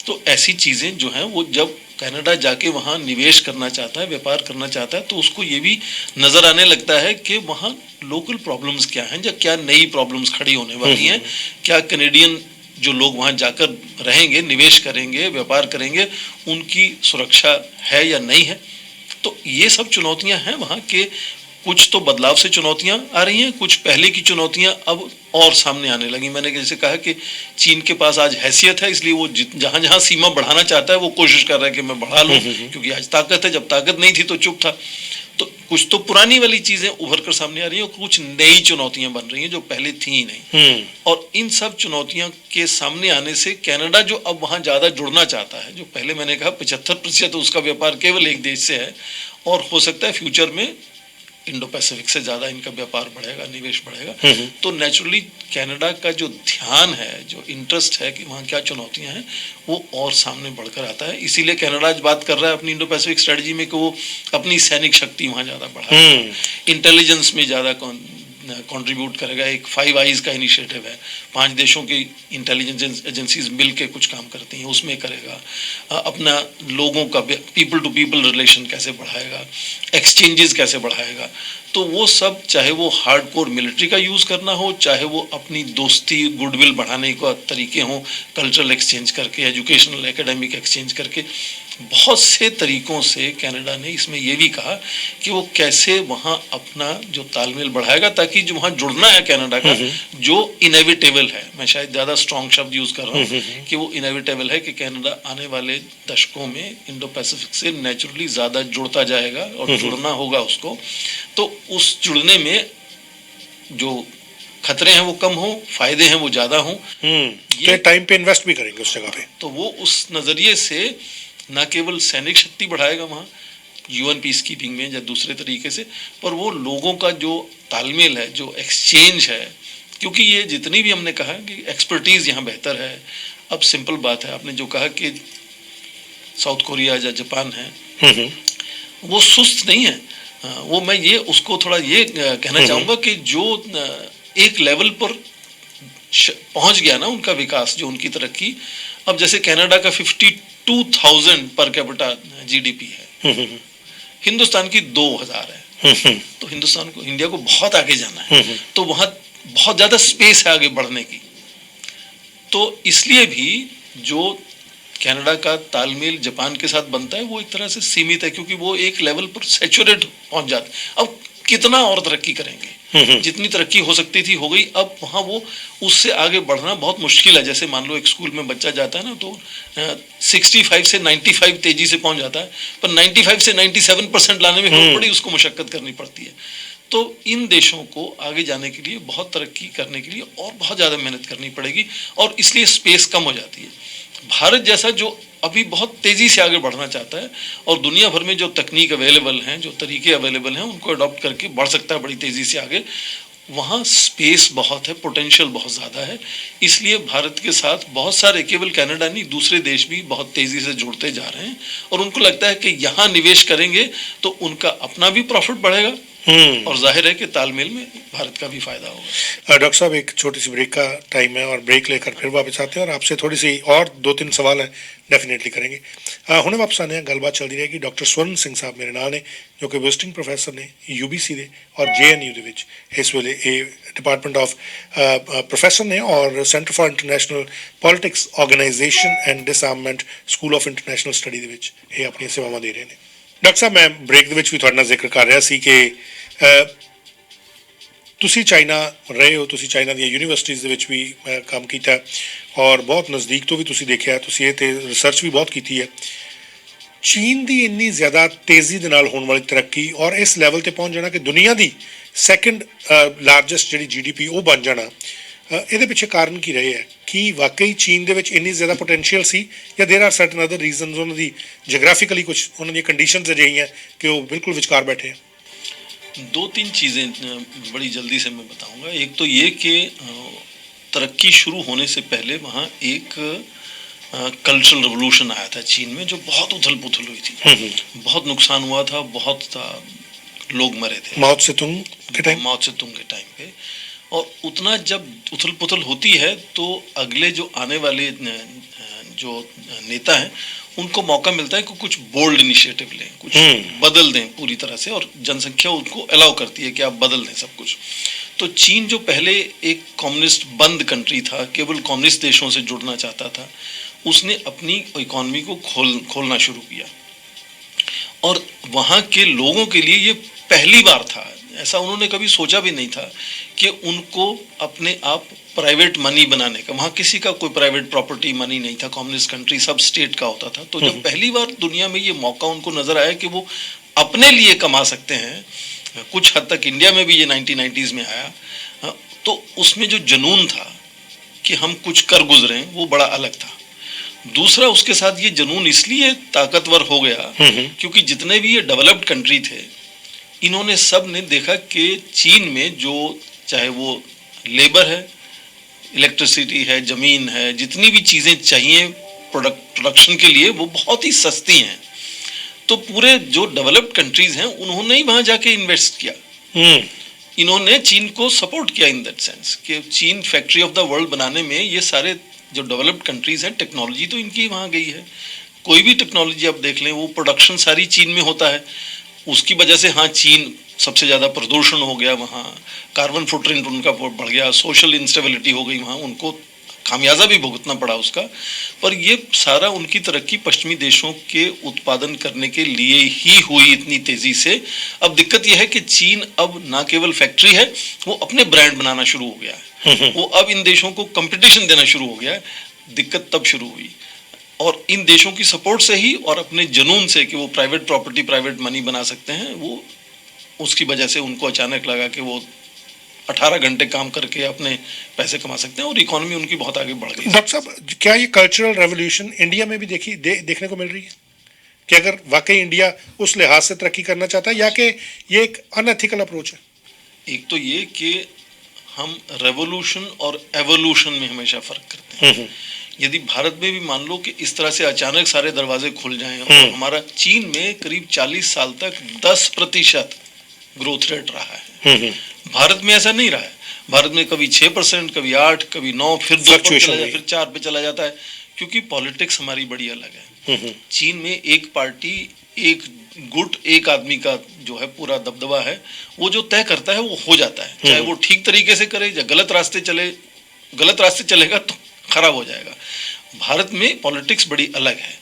तो ऐसी चीज़ें जो हैं वो जब कनाडा जाके वहाँ निवेश करना चाहता है, व्यापार करना चाहता है, तो उसको ये भी नज़र आने लगता है कि वहाँ लोकल प्रॉब्लम्स क्या हैं, या क्या नई प्रॉब्लम्स खड़ी होने वाली हैं, क्या कनेडियन जो लोग वहाँ जाकर रहेंगे, निवेश करेंगे, व्यापार करेंगे, उनकी सुरक्षा है या नहीं है। तो ये सब चुनौतियां हैं वहाँ के। कुछ तो बदलाव से चुनौतियां आ रही हैं, कुछ पहले की चुनौतियां अब और सामने आने लगी। मैंने जैसे कहा कि चीन के पास आज हैसियत है, इसलिए वो जहाँ जहाँ सीमा बढ़ाना चाहता है वो कोशिश कर रहा है कि मैं बढ़ा लूँ, क्योंकि आज ताकत है, जब ताकत नहीं थी तो चुप था। तो कुछ तो पुरानी वाली चीजें उभर कर सामने आ रही हैं और कुछ नई चुनौतियां बन रही हैं जो पहले थी ही नहीं। और इन सब चुनौतियों के सामने आने से कनाडा जो अब वहां ज्यादा जुड़ना चाहता है, जो पहले मैंने कहा 75% उसका व्यापार केवल एक देश से है, और हो सकता है फ्यूचर में इंडो पैसिफिक से ज़्यादा इनका व्यापार बढ़ेगा, निवेश बढ़ेगा, तो नेचुरली कनाडा का जो ध्यान है, जो इंटरेस्ट है कि वहाँ क्या चुनौतियाँ हैं, वो और सामने बढ़कर आता है। इसीलिए कनाडा आज बात कर रहा है अपनी इंडो पैसिफिक स्ट्रेटजी में कि वो अपनी सैनिक शक्ति वहाँ ज़्यादा बढ़ाए, इंटेलिजेंस में ज़्यादा कंट्रीब्यूट करेगा। एक 5 आईज का इनिशिएटिव है, 5 देशों की इंटेलिजेंस एजेंसीज मिल के कुछ काम करती हैं, उसमें करेगा। अपना लोगों का पीपल टू पीपल रिलेशन कैसे बढ़ाएगा, एक्सचेंजेस कैसे बढ़ाएगा। तो वो सब, चाहे वो हार्डकोर मिलिट्री का यूज़ करना हो, चाहे वो अपनी दोस्ती गुडविल बढ़ाने का तरीके हों, कल्चरल एक्सचेंज करके, एजुकेशनल एकेडमिक एक्सचेंज करके, बहुत से तरीकों से कनाडा ने इसमें ये भी कहा कि वो कैसे वहाँ अपना जो तालमेल बढ़ाएगा, ताकि जो वहाँ जुड़ना है कनाडा का, जो इनेविटेबल है, मैं शायद ज़्यादा स्ट्रॉन्ग शब्द यूज़ कर रहा हूँ कि वो इनेविटेबल है कि कनाडा आने वाले दशकों में इंडो पैसिफिक से नेचुरली ज़्यादा जुड़ता जाएगा और जुड़ना होगा उसको। तो उस जुड़ने में जो खतरे हैं वो कम हो, फायदे हैं वो ज़्यादा हों। तो टाइम पे इन्वेस्ट भी करेंगे उस जगह पे। तो वो उस नज़रिए से न केवल सैनिक शक्ति बढ़ाएगा वहाँ यूएन पीस कीपिंग में या दूसरे तरीके से, पर वो लोगों का जो तालमेल है, जो एक्सचेंज है, क्योंकि ये जितनी भी हमने कहा कि एक्सपर्टीज़ यहाँ बेहतर है। अब सिंपल बात है, आपने जो कहा कि साउथ कोरिया या जापान है, वो सुस्त नहीं है। वो मैं ये उसको थोड़ा ये कहना चाहूँगा कि जो एक लेवल पर पहुँच गया ना उनका विकास, जो उनकी तरक्की, अब जैसे कनाडा का 52,000 पर कैपिटा जीडीपी है, हिंदुस्तान की 2,000 है। तो हिंदुस्तान को, इंडिया को बहुत आगे जाना है, तो वहाँ बहुत ज़्यादा स्पेस है आगे बढ़ने की। तो इसलिए भी जो कनाडा का तालमेल जापान के साथ बनता है वो एक तरह से सीमित है, क्योंकि वो एक लेवल पर सैचुरेट पहुंच जाते हैं। अब कितना और तरक्की करेंगे, जितनी तरक्की हो सकती थी हो गई। अब वहाँ वो उससे आगे बढ़ना बहुत मुश्किल है। जैसे मान लो एक स्कूल में बच्चा जाता है ना, तो 65 से 95 तेजी से पहुंच जाता है, पर 95 से 97% लाने में बहुत बड़ी उसको मशक्कत करनी पड़ती है। तो इन देशों को आगे जाने के लिए, बहुत तरक्की करने के लिए और बहुत ज़्यादा मेहनत करनी पड़ेगी, और इसलिए स्पेस कम हो जाती है। भारत जैसा जो अभी बहुत तेज़ी से आगे बढ़ना चाहता है और दुनिया भर में जो तकनीक अवेलेबल हैं, जो तरीके अवेलेबल हैं, उनको अडॉप्ट करके बढ़ सकता है बड़ी तेज़ी से आगे, वहाँ स्पेस बहुत है, पोटेंशियल बहुत ज़्यादा है। इसलिए भारत के साथ बहुत सारे, केवल कनाडा नहीं, दूसरे देश भी बहुत तेज़ी से जुड़ते जा रहे हैं, और उनको लगता है कि यहाँ निवेश करेंगे तो उनका अपना भी प्रॉफिट बढ़ेगा और जाहिर है कि तालमेल में भारत का भी फायदा होगा। डॉक्टर साहब, एक छोटी सी ब्रेक का टाइम है और ब्रेक लेकर फिर वापस आते हैं और आपसे थोड़ी सी और 2-3 सवाल हैं, डेफिनेटली करेंगे। हुणे वापस आने गलबात चलती रहेगी। डॉक्टर स्वर्ण सिंह साहब मेरे नाल ने, जो कि विजिटिंग प्रोफेसर ने यूबीसी दे और JNU ਦੇ ਵਿੱਚ ਇਸ ਵੇਲੇ ਇਹ ਡਿਪਾਰਟਮੈਂਟ ਆਫ ਪ੍ਰੋਫੈਸਰ ਨੇ ਔਰ centre for international politics organisation and disarmament school of international study ਦੇ ਵਿੱਚ ਇਹ ਆਪਣੀਆਂ ਸੇਵਾਵਾਂ ਦੇ ਰਹੇ ਨੇ। ਡਾਕਟਰ ਸਾਹਿਬ, ਮੈਂ ਬ੍ਰੇਕ ਦੇ ਵਿੱਚ ਵੀ ਤੁਹਾਡੇ ਨਾਲ ਜ਼ਿਕਰ ਕਰ ਰਿਹਾ ਸੀ ਕਿ ਤੁਸੀਂ ਚਾਈਨਾ ਰਹੇ ਹੋ, ਤੁਸੀਂ ਚਾਈਨਾ ਦੀਆਂ ਯੂਨੀਵਰਸਿਟੀਜ਼ ਦੇ ਵਿੱਚ ਵੀ ਕੰਮ ਕੀਤਾ ਔਰ ਬਹੁਤ ਨਜ਼ਦੀਕ ਤੋਂ ਵੀ ਤੁਸੀਂ ਦੇਖਿਆ, ਤੁਸੀਂ ਇਹ 'ਤੇ ਰਿਸਰਚ ਵੀ ਬਹੁਤ ਕੀਤੀ ਹੈ। ਚੀਨ ਦੀ ਇੰਨੀ ਜ਼ਿਆਦਾ ਤੇਜ਼ੀ ਦੇ ਨਾਲ ਹੋਣ ਵਾਲੀ ਤਰੱਕੀ ਔਰ ਇਸ ਲੈਵਲ 'ਤੇ ਪਹੁੰਚ ਜਾਣਾ ਕਿ ਦੁਨੀਆ ਦੀ ਸੈਕੰਡ ਲਾਰਜੈਸਟ ਜਿਹੜੀ GDP ਉਹ ਬਣ ਜਾਣਾ, ਇਹਦੇ ਪਿੱਛੇ ਕਾਰਨ ਕੀ ਰਹੇ ਹੈ? ਕੀ ਵਾਕਈ ਚੀਨ ਦੇ ਵਿੱਚ ਇੰਨੀ ਜ਼ਿਆਦਾ ਪੋਟੈਂਸ਼ੀਅਲ ਸੀ, ਜਾਂ ਦੇਰ ਆਰ ਸਰਟਨ ਅਦਰ ਰੀਜ਼ਨਸ, ਉਹਨਾਂ ਦੀ ਜਗ੍ਰਾਫਿਕਲੀ ਕੁਝ ਉਹਨਾਂ ਦੀਆਂ ਕੰਡੀਸ਼ਨਸ ਅਜਿਹੀਆਂ ਕਿ ਉਹ ਬਿਲਕੁਲ ਵਿਚਕਾਰ बैठे हैं? 2-3 चीज़ें बड़ी जल्दी से मैं बताऊंगा। एक तो ये कि तरक्की शुरू होने से पहले वहाँ एक कल्चरल रिवोल्यूशन आया था चीन में, जो बहुत उथल पुथल हुई थी, बहुत नुकसान हुआ था, बहुत लोग मरे थे माओ त्से-तुंग के टाइम पे। और उतना जब उथल पुथल होती है तो अगले जो आने वाले जो नेता हैं उनको मौका मिलता है कि कुछ बोल्ड इनिशिएटिव लें, कुछ बदल दें पूरी तरह से, और जनसंख्या उनको अलाउ करती है कि आप बदल दें सब कुछ। तो चीन जो पहले एक कम्युनिस्ट बंद कंट्री था, केवल कम्युनिस्ट देशों से जुड़ना चाहता था, उसने अपनी इकॉनमी को खोलना शुरू किया। और वहाँ के लोगों के लिए ये पहली बार था, ऐसा उन्होंने कभी सोचा भी नहीं था कि उनको अपने आप प्राइवेट मनी बनाने का, वहाँ किसी का कोई प्राइवेट प्रॉपर्टी मनी नहीं था, कम्युनिस्ट कंट्री सब स्टेट का होता था। तो जब पहली बार दुनिया में ये मौका उनको नज़र आया कि वो अपने लिए कमा सकते हैं, कुछ हद तक इंडिया में भी ये 1990s में आया, तो उसमें जो जुनून था कि हम कुछ कर गुजरे, वो बड़ा अलग था। दूसरा, उसके साथ ये जुनून इसलिए ताकतवर हो गया क्योंकि जितने भी ये डेवलप्ड कंट्री थे, इन्होंने सब ने देखा कि चीन में जो, चाहे वो लेबर है, इलेक्ट्रिसिटी है, ज़मीन है, जितनी भी चीज़ें चाहिए प्रोडक्शन के लिए, वो बहुत ही सस्ती हैं। तो पूरे जो डेवलप्ड कंट्रीज़ हैं उन्होंने ही वहाँ जाके इन्वेस्ट किया। इन्होंने चीन को सपोर्ट किया इन दैट सेंस कि चीन फैक्ट्री ऑफ द वर्ल्ड बनाने में ये सारे जो डेवलप्ड कंट्रीज हैं टेक्नोलॉजी तो इनकी वहाँ गई है। कोई भी टेक्नोलॉजी आप देख लें वो प्रोडक्शन सारी चीन में होता है। उसकी वजह से हाँ चीन सबसे ज़्यादा प्रदूषण हो गया, वहाँ कार्बन फुटप्रिंट उनका बढ़ गया, सोशल इंस्टेबिलिटी हो गई, वहाँ उनको खामियाजा भी भुगतना पड़ा उसका। पर ये सारा उनकी तरक्की पश्चिमी देशों के उत्पादन करने के लिए ही हुई इतनी तेजी से। अब दिक्कत यह है कि चीन अब ना केवल फैक्ट्री है, वो अपने ब्रांड बनाना शुरू हो गया है। वो अब इन देशों को कंपटीशन देना शुरू हो गया है। दिक्कत तब शुरू हुई और इन देशों की सपोर्ट से ही और अपने जुनून से कि वो प्राइवेट प्रॉपर्टी प्राइवेट मनी बना सकते हैं, वो उसकी वजह से उनको अचानक लगा कि वो 18 घंटे काम करके अपने पैसे कमा सकते हैं और इकोनॉमी उनकी बहुत आगे बढ़ गई। डॉक्टर साहब, क्या ये कल्चरल रेवोल्यूशन इंडिया में भी देखने को मिल रही है कि अगर वाकई इंडिया उस लिहाज से तरक्की करना चाहता है या कि ये एक अनएथिकल अप्रोच है? एक तो ये कि हम रेवोल्यूशन और एवोल्यूशन में हमेशा फर्क करते हैं। यदि भारत में भी मान लो कि इस तरह से अचानक सारे दरवाजे खुल जाएं और हमारा चीन में करीब 40 साल तक 10% ग्रोथ रेट रहा है, भारत में ऐसा नहीं रहा है। भारत में कभी 6%, कभी 8, कभी 9, फिर 2 पर चला जाता, फिर 4 पे चला जाता है, क्योंकि पॉलिटिक्स हमारी बड़ी अलग है। चीन में एक पार्टी, एक गुट, एक आदमी का जो है पूरा दबदबा है। वो जो तय करता है वो हो जाता है, चाहे वो ठीक तरीके से करे या गलत रास्ते चले। गलत रास्ते चलेगा तो खराब हो जाएगा। भारत में पॉलिटिक्स बड़ी अलग है,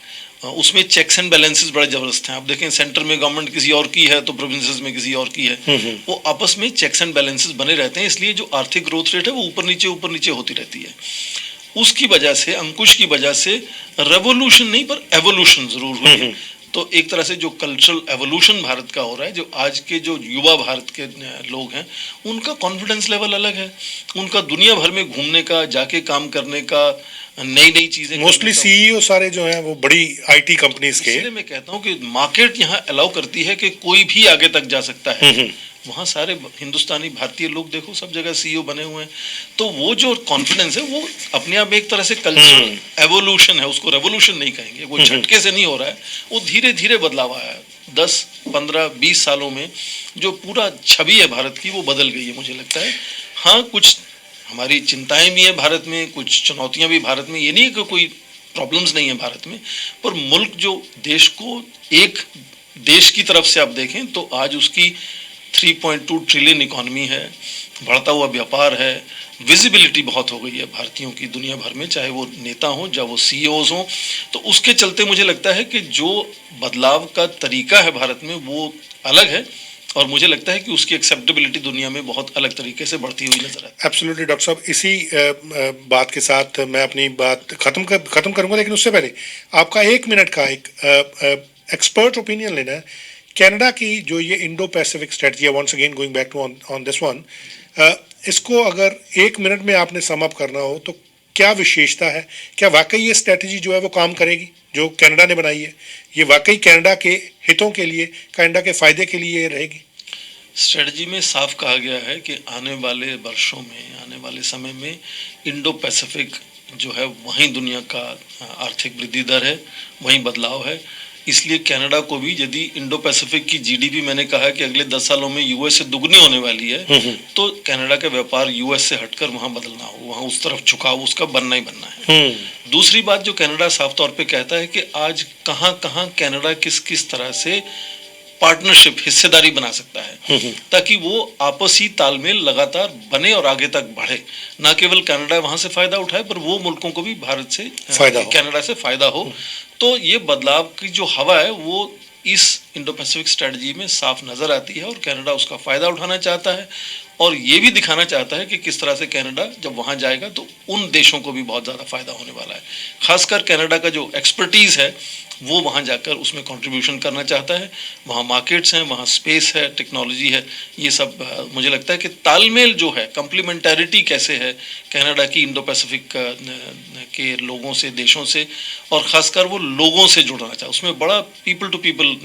उसमें चेक्स एंड बैलेंसेस बड़े जबरदस्त हैं। आप देखें सेंटर में गवर्नमेंट किसी और की है तो प्रोविंसेस में किसी और की है। वो आपस में चेक्स एंड बैलेंसेस बने रहते हैं, इसलिए जो आर्थिक ग्रोथ रेट है वो ऊपर नीचे होती रहती है। उसकी वजह से, अंकुश की वजह से रेवोल्यूशन नहीं पर एवोल्यूशन जरूर हुई है। तो एक तरह से जो कल्चरल एवोल्यूशन भारत का हो रहा है, जो आज के जो युवा भारत के लोग हैं उनका कॉन्फिडेंस लेवल अलग है, उनका दुनिया भर में घूमने का, जाके काम करने का, नई चीजें। मोस्टली सीईओ सारे जो हैं वो बड़ी आईटी कंपनीज के। इसलिए मैं कहता हूँ कि मार्केट यहाँ अलाउ करती है कि कोई भी आगे तक जा सकता है। वहाँ सारे हिंदुस्तानी भारतीय लोग देखो सब जगह सीईओ बने हुए हैं। तो वो जो कॉन्फिडेंस है वो अपने आप एक तरह से कल्चरल एवोल्यूशन है, उसको रेवोल्यूशन नहीं कहेंगे। वो झटके से नहीं हो रहा है, वो धीरे धीरे बदलाव आया है। 10, 15, 20 सालों में जो पूरा छवि है भारत की वो बदल गई है मुझे लगता है। हाँ, कुछ हमारी चिंताएं भी हैं भारत में, कुछ चुनौतियां भी भारत में। ये नहीं कि कोई प्रॉब्लम्स नहीं है भारत में, पर मुल्क जो देश को एक देश की तरफ से आप देखें तो आज उसकी 3.2 ट्रिलियन इकोनॉमी है, बढ़ता हुआ व्यापार है, विजिबिलिटी बहुत हो गई है भारतीयों की दुनिया भर में, चाहे वो नेता हों चाहे वो सीईओज हों। तो उसके चलते मुझे लगता है कि जो बदलाव का तरीका है भारत में वो अलग है और मुझे लगता है कि उसकी एक्सेप्टेबिलिटी दुनिया में बहुत अलग तरीके से बढ़ती हुई नजर आती है। एब्सोल्युटली डॉक्टर साहब, इसी बात के साथ मैं अपनी बात खत्म करूंगा, लेकिन उससे पहले आपका 1 मिनट का एक एक्सपर्ट ओपिनियन लेना है। कनाडा की जो ये इंडो पैसिफिक स्ट्रेटजी है, once again going back to on this one, इसको अगर 1 मिनट में आपने सम अप करना हो तो क्या विशेषता है? क्या वाकई ये स्ट्रेटजी जो है वो काम करेगी जो कनाडा ने बनाई है? ये वाकई कनाडा के हितों के लिए, कनाडा के फायदे के लिए रहेगी? स्ट्रेटजी में साफ कहा गया है कि आने वाले वर्षों में, आने वाले समय में इंडो पैसिफिक जो है वहीं दुनिया का आर्थिक वृद्धि दर है, वहीं बदलाव है। इसलिए कनाडा को भी, यदि इंडो पैसिफिक की जीडीपी मैंने कहा कि अगले 10 सालों में यूएस से दुगनी होने वाली है, तो कनाडा का व्यापार यूएस से हटकर वहां बदलना हो, वहां उस तरफ झुकाव उसका बनना ही बनना है। दूसरी बात जो कनाडा साफ तौर पे कहता है कि आज कहां कहां कनाडा किस किस तरह से पार्टनरशिप, हिस्सेदारी बना सकता है, ताकि वो आपसी तालमेल लगातार बने और आगे तक बढ़े। ना केवल कनाडा वहां से फायदा उठाए पर वो मुल्कों को भी भारत से, कनाडा से फायदा हो। तो ये बदलाव की जो हवा है वो इस इंडो पैसिफिक स्ट्रेटजी में साफ नजर आती है और कनाडा उसका फायदा उठाना चाहता है और ये भी दिखाना चाहता है कि किस तरह से कनाडा जब वहां जाएगा तो उन देशों को भी बहुत ज़्यादा फायदा होने वाला है। खासकर कनाडा का जो एक्सपर्टीज़ है वो वहां जाकर उसमें कंट्रीब्यूशन करना चाहता है। वहां मार्केट्स हैं, वहां स्पेस है, टेक्नोलॉजी है, ये सब मुझे लगता है कि तालमेल जो है, कंप्लीमेंटैरिटी कैसे है कनाडा की इंडो पैसिफिक के लोगों से, देशों से, और ख़ासकर वो लोगों से जुड़ना चाहे, उसमें बड़ा पीपल टू पीपल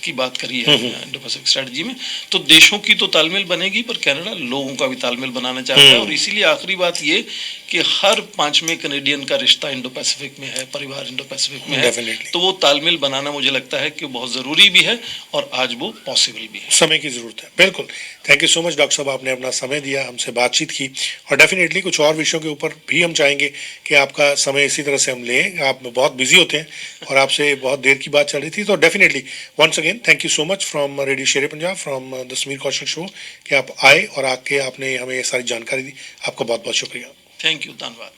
की बात करी है इंडो पैसिफिक स्ट्रेटजी में, तो देशों की तो तालमेल बनेगी, पर कनाडा लोगों का भी तालमेल बनाना चाहता है। और इसीलिए आखिरी बात ये कि हर 5वें कनेडियन का रिश्ता इंडो पैसिफिक में है, परिवार इंडो पैसिफिक में है। Definitely. तो वो तालमेल बनाना मुझे लगता है कि बहुत ज़रूरी भी है और आज वो पॉसिबल भी है। समय की जरूरत है, बिल्कुल। Thank you so much doctor साहब, आपने अपना समय दिया, हमसे बातचीत की, और डेफिनेटली कुछ और विषयों के ऊपर भी हम चाहेंगे कि आपका समय इसी तरह से हम लें। आप बहुत बिजी होते हैं और आपसे बहुत देर की बात चल रही थी, तो definitely once again thank you so much from radio Sher Punjab, from the Sameer Kaushal show, कि आप आए और आके आपने हमें ये सारी जानकारी दी। आपका बहुत बहुत शुक्रिया। थैंक यू, धन्यवाद।